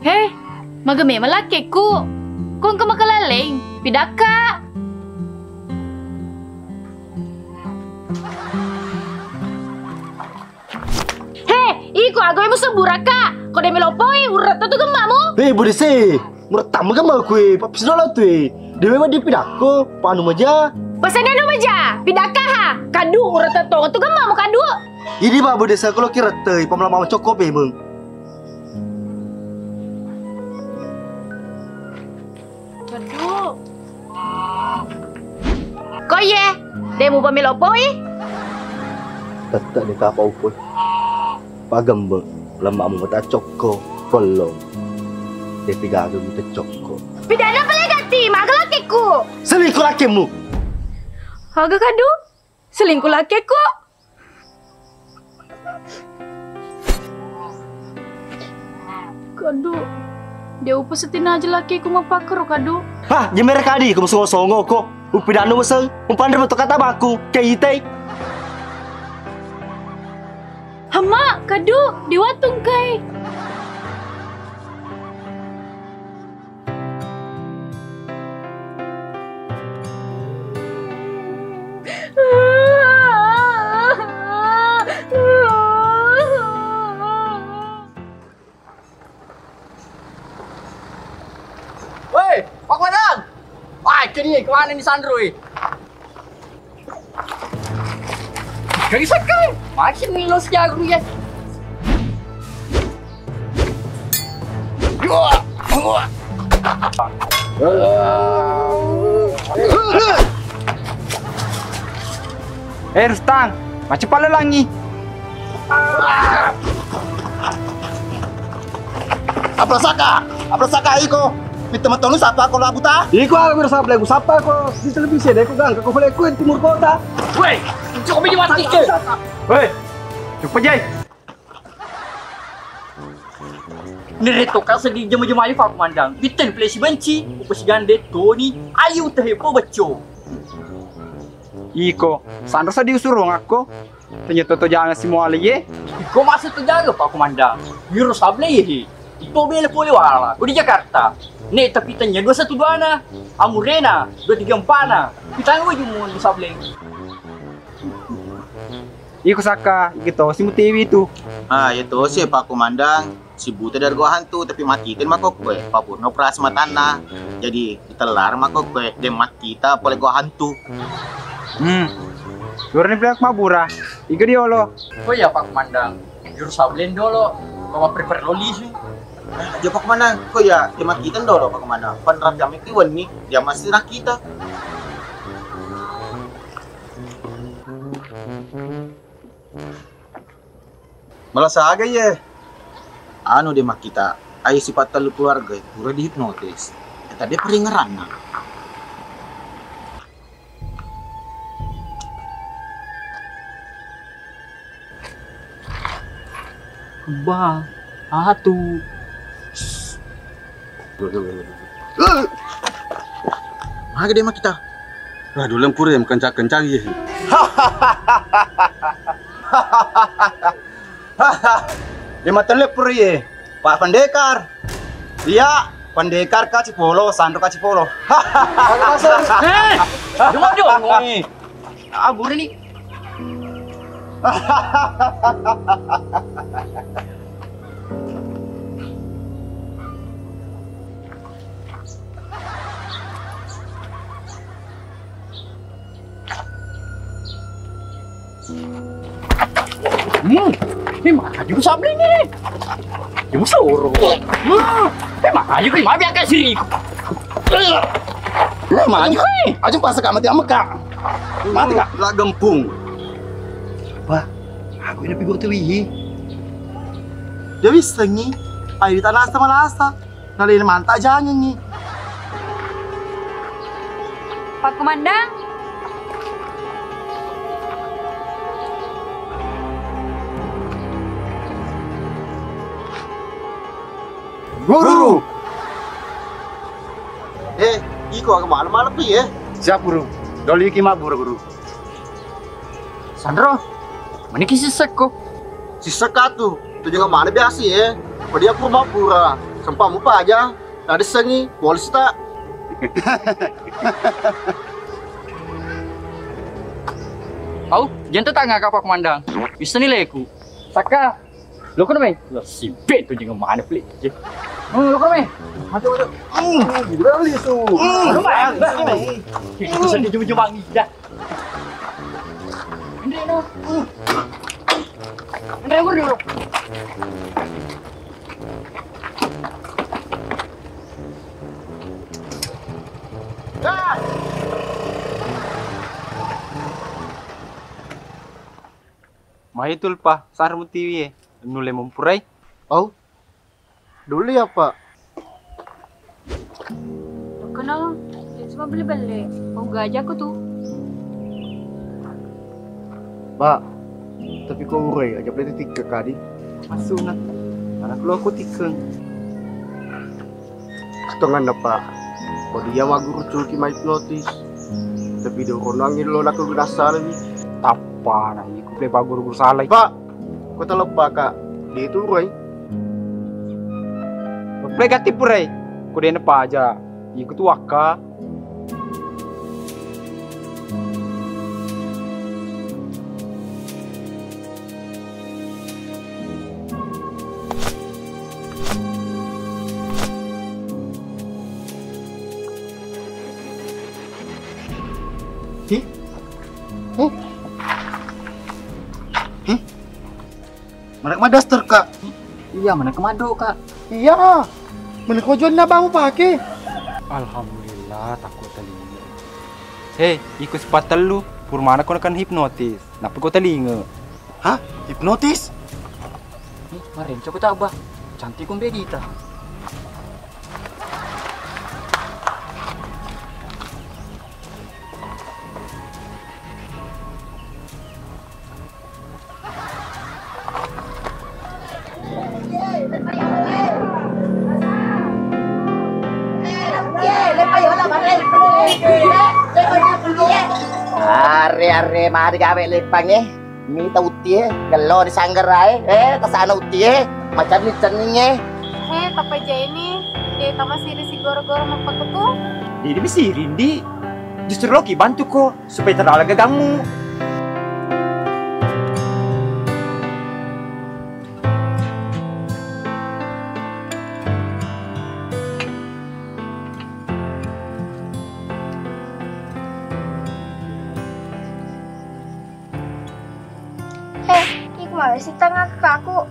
Heh, magame malaki ko. Kung ka makalaling, pidaka. Heh, iko agawin mo sa buraka. Kung di melopoy, urat na to gama mo. Boleh sih. Murah tamu kan mau kue, papis dulu tuh. Dia memang dia pidako, panu aja. Pasan ano maja, pidaka ha. Kadu, urat na to. Ito gama mo kadu. Ini mah boleh saya kalau kira tuh, pamela mau cokop emang. Kadu. Koye, demo pa melopoy. Tetap di kapau pun. Pagambang, lama mau tak cokko, pelong. Tapi gagal kita cokko. Pidana pala gati, magalaki ko. Selingkuh lakimu. Haga kadu, selingkuh laki ko. Kadu, dia upasatin aja laki ko mapakaro kadu. Hah, jemer kadi kamu songo-songo kok. Upidano meseng, umpandar betul kata baku, kayak itay. Hama, kadu, diwatung kay. Woi, Pak Komandan! Wah, kini kemana nih Sandro? Gak bisa kan? Makin ngilos jago ya. Rustan, macam pala langi. Apa saka iko? Minta matonu siapa kau labuta? Iko aku bersabla aku sapa ko di televisi deh ko gang ko boleh ku timur kota. Weh, cukup aja mati ke. Weh, cukup jay. Nereto ka sa jama-jama ayo Pak Komandang. Bitan play si benci. Upos gande to ni ayu teh po baco. Iko, Sandro sa diusurong ako. Ternyata to jangan semua lagi. Iko masih terjaga Pak Komandang. Biro sable ye. Iko bela pole wala. Di Jakarta. Ne tapi tanya 212 na. Amurena 234 na. Kita ngoi jumun di sable. Iko saka, gitu si Mutiwi itu. Ah, itu sih Pak Komandang. Si buta dari gua hantu tapi matikan makok kue. Papurno operasi matana. Jadi ditelar makok kue. Dia mati kita boleh gua hantu. Gurni bilang mabura. Iko diolo. Oh ya Pak Komandang. Biro sable dolo. Kau prepare lolis. Aja Pak Komandang, kok ya dia matikan dulu Pak Komandang. Penrat kami kiwan nih, dia masih nak kita. Malah saga ya. Anu dia mak kita, ayo sifat telu keluarga itu udah dihipnotis. Tadi peringeran nah. Bang, atuh. Mana dia mak kita? Lah dulu purim kencang-kencang ya. Dia mata lepur ye. Pak Pendekar. Iya, Pendekar ka Cipolo, Sandro ka Cipolo. Cuma dong nih. Abur ini. Maju ke sabling ni. Dia suruh. Maju ke mana biarkan sini. Maju ke. Aja pas ka mati ameka. Mati ka? Lah gempung. Wah, aku ini pigo tuh wi. Dia bisa ni. Ayo di tanah sama lasa. Nalin manta jangan ni. Pak Komandang, Guru. Iko agak malam-malam pi ya. Siap guru. Doli ki mabur guru. Sandro, mana kisah seko? Si sekatu, tu juga mana biasa ya. Dia aku mau pura. Sempah mupa aja. Ada sengi, polisi tak. Au, jangan tanya Pak Komandang. Bisa nilai aku. Saka. Lo kan mai? Lo sibet tu jangan mana pelik. Lo kan mai? Masuk. Gila li tu. Lo mai. Kita sedih cuma ni dah. Andre no. Andre guru. Mahitul pa, sar Mutiwi nule mempurai. Oh, dulu ya Pak. kenal. Cuma beli-beli. Mau gajah aku tuh. Pak, tapi kau urai aja beli tiga kali. Masuk nak. Anak lu aku tikeng. Ketongan na Pak. Kau dia mah guru cuci mai hipnotis. Tapi do kau nangin lo nak guna salah ni. Tapa na iku play pa guru-guru salah. Pak, kau telep Pak kak. Dia itu urai. Play gati purai. Kau dia apa aja. Iku tu waka. Mana daster kak? Iya, mana kemado kak? Iya. Mana kau jual nak bamu pakai? Alhamdulillah takut telinga. Hei, ikut sepatah lu. Purmana kau akan hipnotis. Napa kau telinga? Hah? Hipnotis? Kemarin coba tak bah. Cantik kau Bedita. Are mari gawe lepang mi ta utie gelo di sanggerai tasana utie macam ni ceningnya Tapa ini dia masih di goro-goro mapak tu. Dia mesti Rindi. Justru Loki bantu kok supaya terlalu gagamu. Mau si tengah ke aku.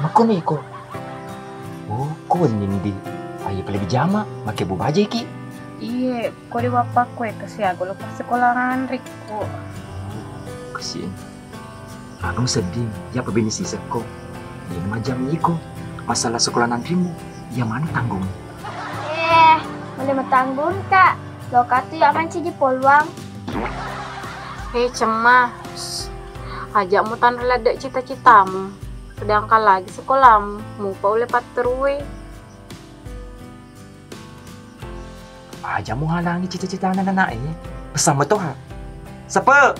Mako ni ko. Oh, ko Nindi. Ayo beli pijama, make bu baju ki. Iya, kau di bapak kue kasi aku lepas sekolahan Riko. Kasihan. Aku sedih. Ya pebini sisa ko. Dia macam iko. Masalah sekolah nantimu, yang mana tanggung? Boleh metanggung kak. Lokat tu yang manci di peluang. Hei cemah. Ajakmu tan reladek cita-citamu. Sedangkan lagi sekolahmu, mupa oleh paterwe. Aja mau halangi cita-cita anak-anak pesan betul ha. Siapa?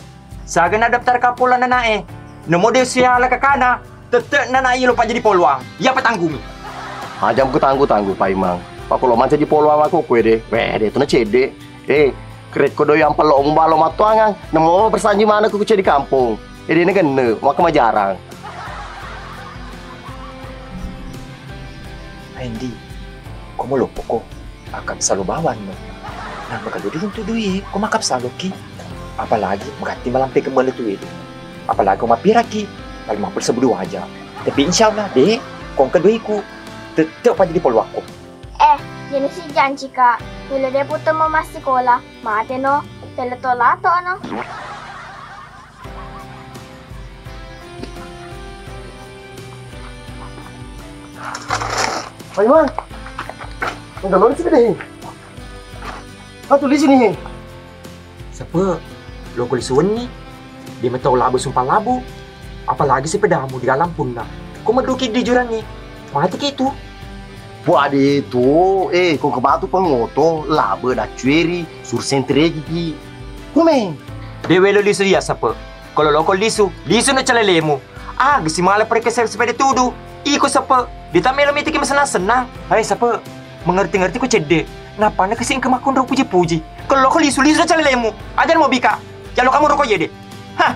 Saya nak daftar kapulan anak Nomor dia siala ke kana. Tetap anak lupa jadi peluang. Ya petanggung. Aja aku tangguh Pak Imang. Pak kalau macam jadi peluang aku kue deh. Weh, dia tu nak cedek. Kret kodo yang pelok balong matuangan. Nemu bersanji mana aku di kampung. Ini kena, mau ke jarang. Andy, kau mau lupa kok? Akap selalu bawan no. Nah, kalau dia untuk duit, kau makap selalu ki. Apalagi mengganti malam pe kembali tu itu. Apalagi kau mampir lagi, kalau mampir seberdua aja. Tapi insyaallah deh, kau keduiku tetap aja di peluang aku. Jadi si janji kak, bila dia putar mau masuk sekolah, mati no, teletolato no. Pak Imang, udah lori sini deh. Tulis sini. Siapa? Lo kulis ni. Dia tahu labu sumpah labu. Apalagi sepedamu di dalam pun lah. Kau menduki di jurang ni. Mati ke itu? Buat itu, kau kebatu pengoto, labu dah cueri, sur sentre gigi. Kumeng. Dewe lo lisu ya siapa? Kalau lo kau lisu nak calelemu. Gisi malah pergi sepeda tudu. Iko siapa? Ditambah lo miti ke senang-senang. Hai siapa? Mengerti-ngerti ku cedek. Napa nak kesing ke makun ro puji-puji. Kalau kau lisu dah calelemu. Ajar mau bika. Kalau kamu rokok je deh. Hah?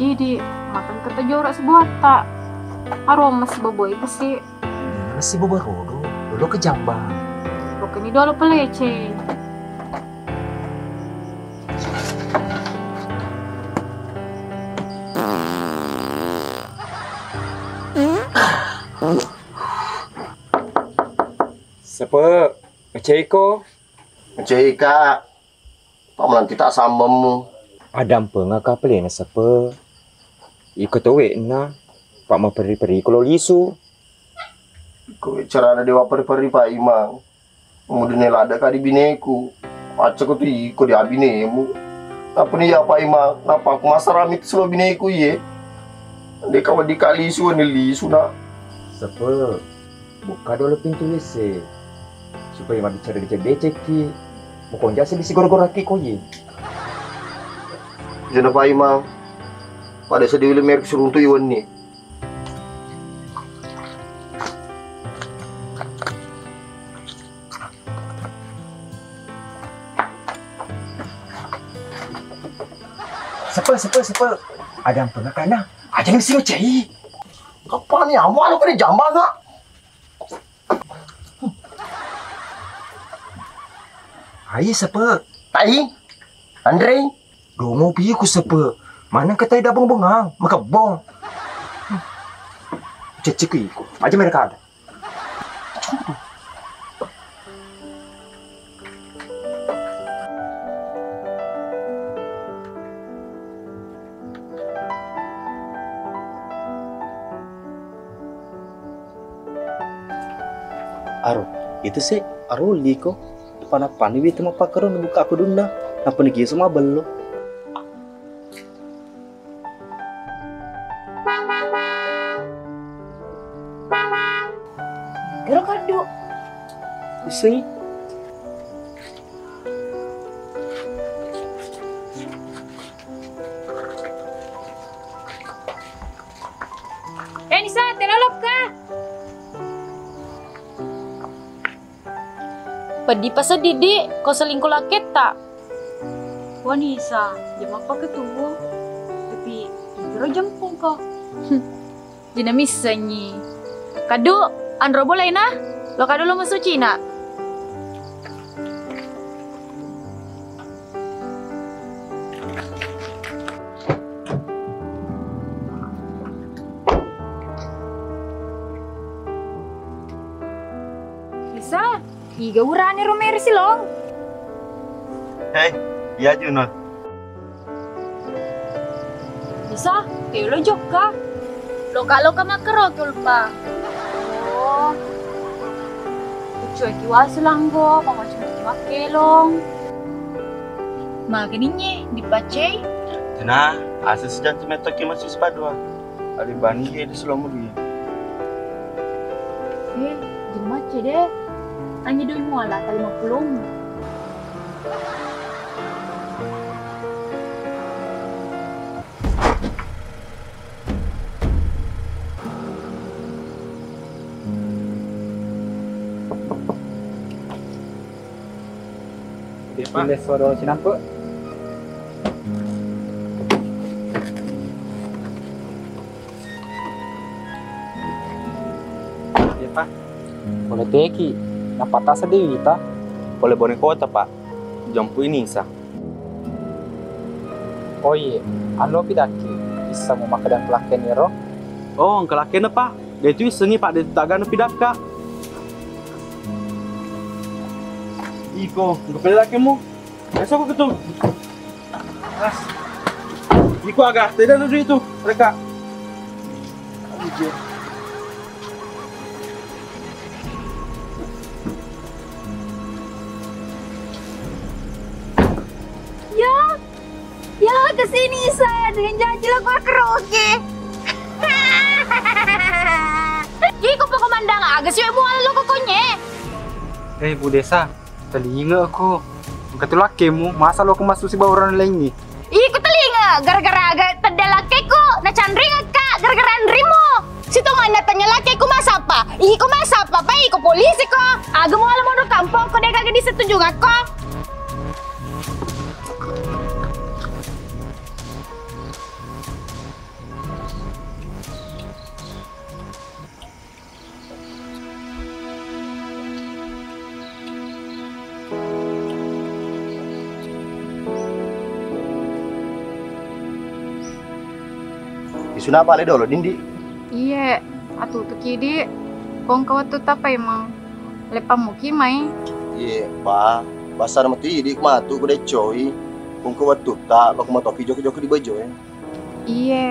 Jadi, makan kata jorak sebuah tak. Aroma sebaboy kasi. Masih bobo rodo. Lo ke Jambang. Lo kini dolo pelece. Siapa? Macam ko? Macam kak. Pak melanti tak sambammu. Ada apa ngak pelih na siapa? Iko tahu na. Pak mau peri-peri kalau lisu. Kau cara ada dewa peri-peri Pak Imang. Kemudian ada kadi bineku. Pacar ku tu iko dia binemu. Apa ni ya Pak Imang? Napa aku masa ramit selo bineku ye? Dia kawan dikali lisu ni lisu nak. Siapa? Buka dulu pintu WC. Supaya mak bicara becek ki. Bukan jasa bisi gor-gor laki ko ye. Jangan Pak Imang. Pada sedih le mer suruh tu yuan ni. Siapa? Ada yang pernah kana? Ada yang sih cai. Kapan ni awal lu kena Jambang ah? Hai siapa? Tai? Andre? Domo pi ku siapa? Mana kata ida bengang, maka bong. Cecik iku, aja mereka ada. Aro, itu sih aro liko. Depan ini itu mah pakaro buka aku dunda. Apa nih semua belum? Gero kado. Isi. Nisa, tenolok ka. Pedi pasal Didi, kau selingkuh laki tak? Wah Nisa, jam apa ketemu? Tapi kira jempung kok. Jina misanyi. Kado, Andro boleh nah? Lo kado lo masuk Cina? Nisa, iga urane Romero silong. Hei, iya Junot. Nisa, kayo lo jok ka? Loka makaro tulpa. Oh. Cuy kiwas langgo, pamacam makelong. Maganinye dipacay. Nah, asal sejak metok masih sepadua. Ali bani dia di Selomur dia. Jemat deh. Hanya doi muala 50. Pilih suara sinampu. Ya Pak, boleh teki. Napa tak sedih kita? Boleh bonek kota Pak. Jampu ini sah. Oh iya, anu pidaki. Bisa mau makan dan kelaken nero. Oh, kelaken Pak. Dia itu sengi Pak, dia tak gana pidaka. Iko, ngepel laki mu. Esok aku ketemu. Mas. Iko agak tidak dulu itu mereka. Ya kesini saya dengan janji lagu karaoke. Iko pengomandang agak sih mual lo kokonye. Bu Desa, telinga aku. Ketu lakimu, masa lo masuk si bawah orang lain ni? Iku telinga, gara-gara agak tenda lakiku, na candring kak, gara-gara andrimu. Situ mana tanya lakiku masa apa? Iku masa apa? Pa iku polisi kok. Agak mau alam mau kampung, kok dia kagak disetujui kok. Isuna apa le dolo dindi? Iya, atuh tuh kidi. Kong kawat tuh tapai mang. Lepa muki mai. Iya, Pak. Basar mati di matu kude coy. Kung ko watu ta, lo kuma toki jok-jok di bojo ya. Iya.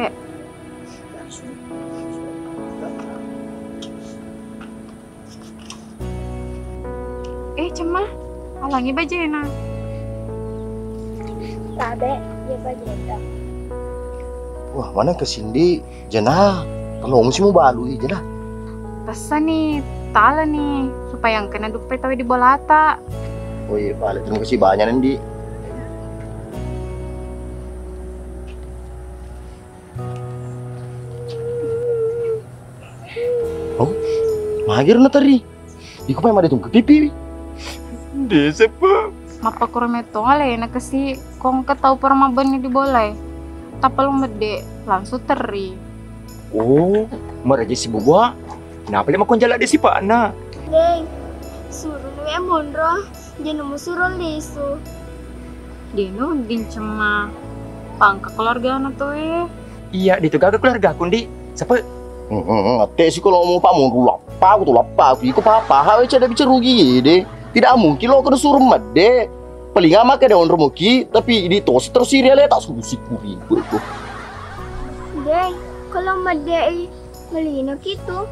Cemah, alangi bajena. Tabe, ya bajeta. Wah, mana ke Cindy? Jana, tolong sih mau balui jana. Pesan nih, tala nih, supaya yang kena dupe tahu di bolata. Oh iya, Pak. Terima kasih banyak Nandi. Oh, magir na tari. Iku pa yung tunggu pipi. Desa pa. Mapa kurang ale na kasi kung kataw para mabani di bolay. Tapal mede langsung teri. Oh, maraja si Bubwa. Kenapa lima konjala di si Pak Ana? Deng, suruh nuya mondro, jangan mau suruh lisu. Dino din cema. Pangka keluarga anak tuh Iya, di tuh gak keluarga aku, Di. Siapa? Ate sih kalau mau pak mau lapa aku tuh lapa aku ikut papa hawe ada bicara rugi deh. Tidak mungkin lo kena suruh mede. Paling amat ke daun remoki tapi di tos terus serial tak suruh sikuri tuh. Deng, kalau mede melino gitu.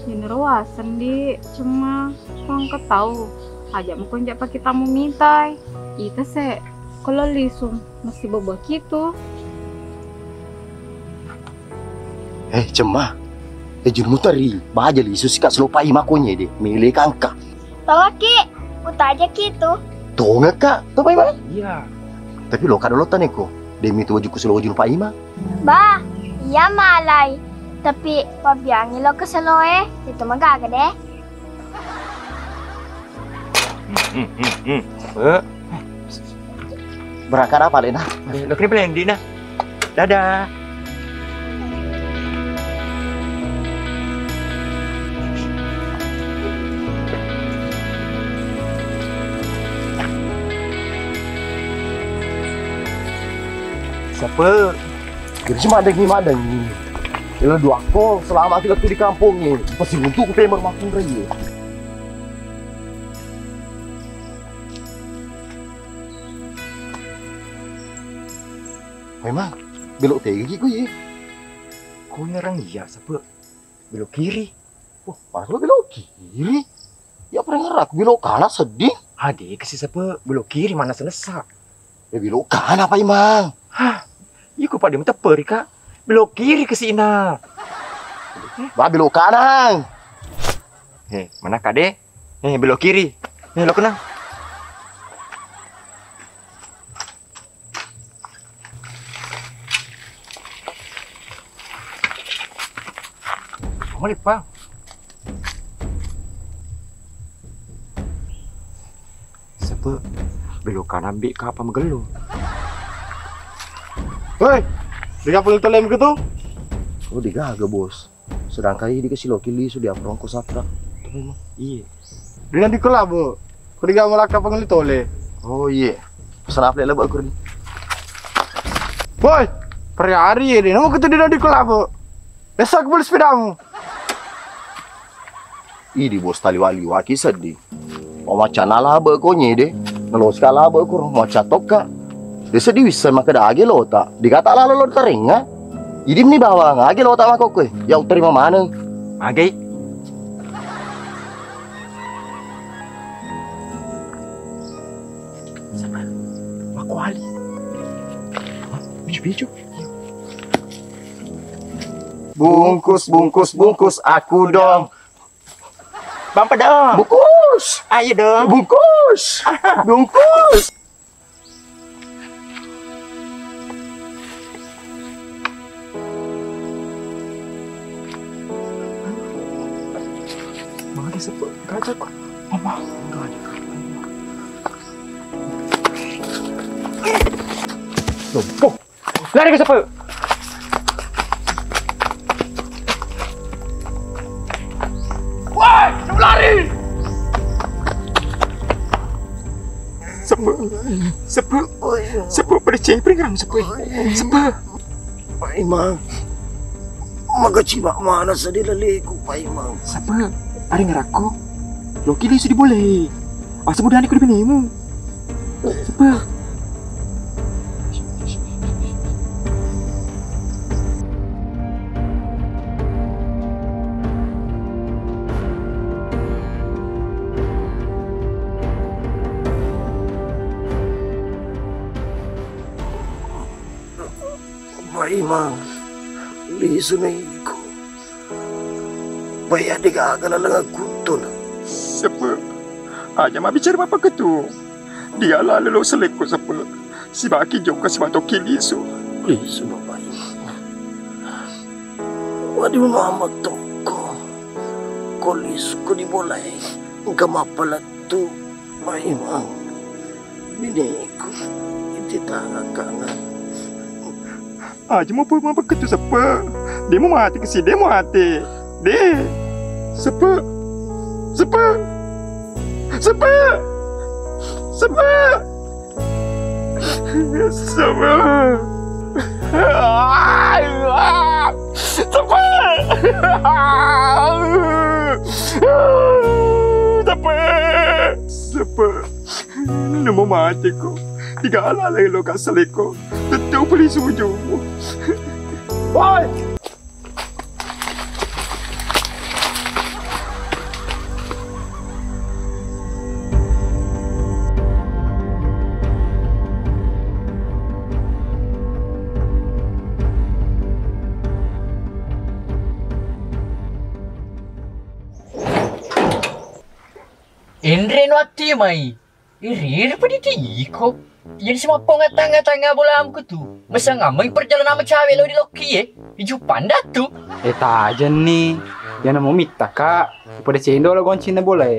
Bener wasan, Di. Cuma Pangka tahu. Aja mau konjak pakai tamu mintai. Itu sih kalau lisung masih bobo gitu. Cemah. Jun mutari, baja li susi kak selopai makonya deh, milih kangka. Tahu ki, uta aja gitu. Tuh nggak kak, tuh pak Ima? Iya. Tapi lo kada lotan eko, demi tuh wajuku selo wajun pak Ima. Bah, iya malay. Tapi pabiangi lo ke seloe, itu mah gak deh. Berangkat apa Lena? Lo kena beli Dina. Dadah. Siapa? Kira cuma ada ni. Kalau dua kol selama kita tuh di kampung ni, pasti untuk ke pemang makin raya. Memang belok tinggi kau ye. Kau nyerang iya, siapa? Belok kiri. Oh, pas lo belok kiri. Ya pernah ngerak belok kanan sedih. Adik, kasih siapa? Belok kiri mana selesai? Ya belok kanan apa Imang? Hah? Iya kok pada minta peri kak. Belok kiri ke sini. Bah belok kanan. Mana kade? Belok kiri. Lo kena. Mau Pak? Siapa? Belok kanan ambil ke apa megelo? Hei, dia punya telem gitu? Oh, digaga bos. Sedangkan ini dikasih lokili sudah perongko saprak. Iya. Dia di kelab, kau dia melaka pengelit tole. Oh iya. Pesan apa lebak aku ni? Boy, perihari ini, nama kita dia di kelab. Besok boleh sepedamu. Ini bos tali wali waki sedih. Oh macam nala berkonye deh. Ngelos kala berkurang macam toka. Dia sedih bisa makan age lo tak. Dikata lalu lo teringat. Jadi ni bawa age lo tak makok kue. Yang terima mana? Age. Sama. Mako Ali. Biju. Bungkus aku dong. Bampa dong. Bungkus. Ayo dong. Bungkus. Bungkus. Mana siapa? Gajah kok. Mama. Gajah. Lompok. Lari ke siapa? Woi, jangan lari. Siapa pada ceng peringang siapa? Pak Imang. Maka cibak mana sedih leleku Pak Imang. Siapa? Ada ngeraku. Lo kili sudah boleh. Asa mudah ni ku dibinimu. Siapa? Pak Imang. Lisu na iko. Bayar dia agak lang kuto na. Siapa? Aja mah bicara apa ketu? Dia lah lelo seleko siapa? Si baki jom kasi batok kiliso. Lisu na Pak Imang. Waduh nama toko. Kolis ko di boleh. Engkau mapalat tu Pak Imang. Biniku. Iti tangan kangan. Aja mau apa ketu siapa? Dia mau mati ke sini, dia mau mati. Deh. Siapa? Siapa? Sampai nama mati ko. Tigala lang ilo kasali ko. Totoo pala sujo mo. Hoy! Enren waktu mai. Iri pada tiko. Jadi semua pengatang-atang bola amku tu. Masa ngamai perjalanan sama cewek lo di Loki Hiju panda tu. Tak aja nih. Yang mau minta kak. Pada cendol lah goncin na bola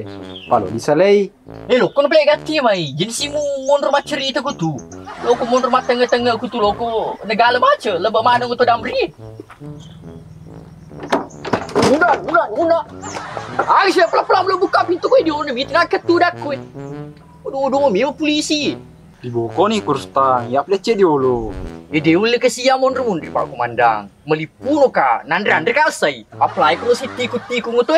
Kalau disalai. Lo kau nak gati mai. Jadi si mundur macam itu ku tu. Lo kau mundur mat tengah-tengah ku tu lo kau negala macam. Lebak mana ku tu damri. Guna. Aisyah pelan-pelan belum buka pintu kau dia ni tengah ketu dah kau. Aduh, memang polisi. Di boko nih kurus tang. Ya pelece dulu. Dia boleh kesian mundur Pak Komandang. Melipuno ka, nandre kasai. Apply ko si tiku ngoto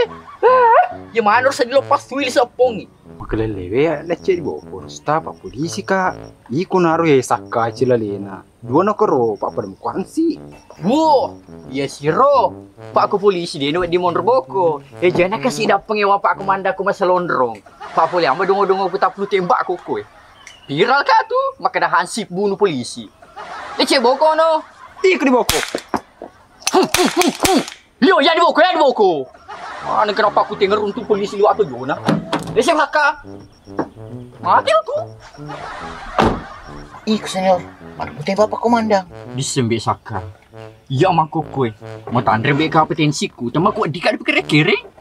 Ya mana harus dilepas tuil sapong. Makalelewe ya lece di boko kurus ta Pak polisi kak. Iko naruh ya sakka cilalena. Dua nak kero Pak perempuan sih. Wo, ya siro. Pak ko polisi dia di mundur boko. Jangan kasih dapeng ya Pak Komandang ko masa londrong. Pak polisi amba dongo-dongo ku tak perlu tembak ko. Viral kah tu? Maka dah hansip bunuh polisi. Leceh boko no. Iko di boko. Lio ya di boko. Mana kenapa aku tengok runtuh polisi liwat tu Jona? Leceh maka. Mati aku. Iko senior. Mana putih Bapak Komandang? Disembek saka. Ya mangko kowe. Mau tandre bek kompetensiku, tema ku dikak dipikir-kiri.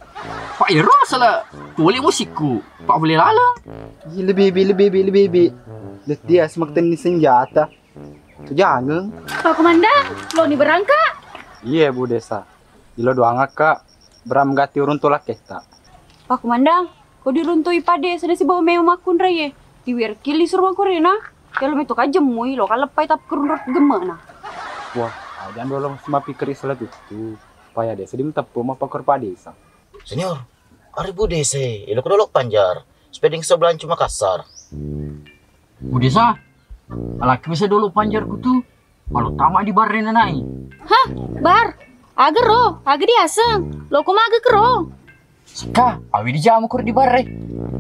Pak Iro salah. Boleh musikku. Pak boleh lalang. Lebih. Lihat dia semakin ni senjata. Tu jangan. Pak Komandang, lo ni berangkat. Iya Bu Desa. Ilo doang kak. Beram gati urun tolak kita. Pak Komandang, kau diruntui pade sudah si bawa meo makun raya. Diwir kili suruh aku rena. Kalau itu kan jemui lo kalau lepai tap kerunut gemana. Wah, jangan dulu semua pikir istilah itu. Supaya desa dimtep rumah pakor padesa. Senior, hari Bu Desa, ilo kedolok panjar. Sepeding sebelah cuma kasar. Budesa, laki bisa dulu panjarku tu. Kalau tamak di bar rena nai. Hah, bar? Agar ro, agar di aseng. Lo kok maga kero? Seka, awi di jamu kur di bar re.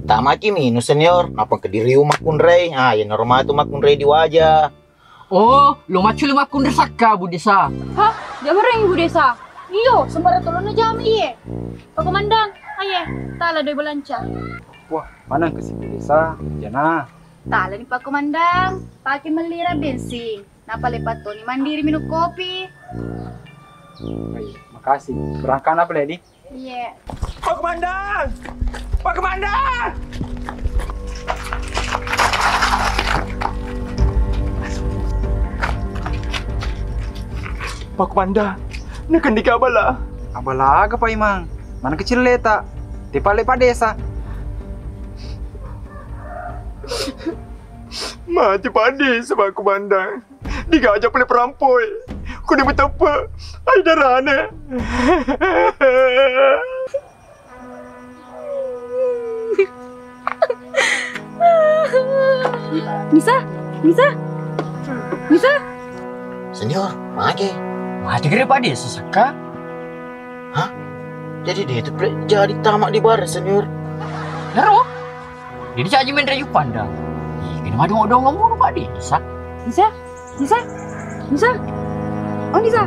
Tamak minus senior, napa kediri makun rey. Ya normal tu makun rey di wajah. Oh, lo macu lima kun resaka Budesa. Hah, jangan orang ibu desa. Iyo, sembara tolong jam iye. Pak Komandang, aye, tala doi belanca. Wah, mana ke si Bu Desa? Jana. Tala ni Pak Komandang, pakai melira bensin. Napa lepat Tony mandiri minum kopi. Baik, makasih. Berangkat apa lagi? Iya. Pak Komandang! Pak Komandang! Pak Komandang, nak di abala. Abala apa Imang? Mana kecil leta? Tepale Pak Desa. Mati Pak Desa Pak Komandang. Digajak oleh perampok. Kau dia betapa? Ay darahnya. Nisa. Senior, mage. Mati kira Pak Desa saka. Hah? Jadi dia itu jadi tamak di bar senior. Nero. Dia dicaji main rayu pandang. Ini mah dong ngomong Pak Desa. Nisa. Oh Nisa.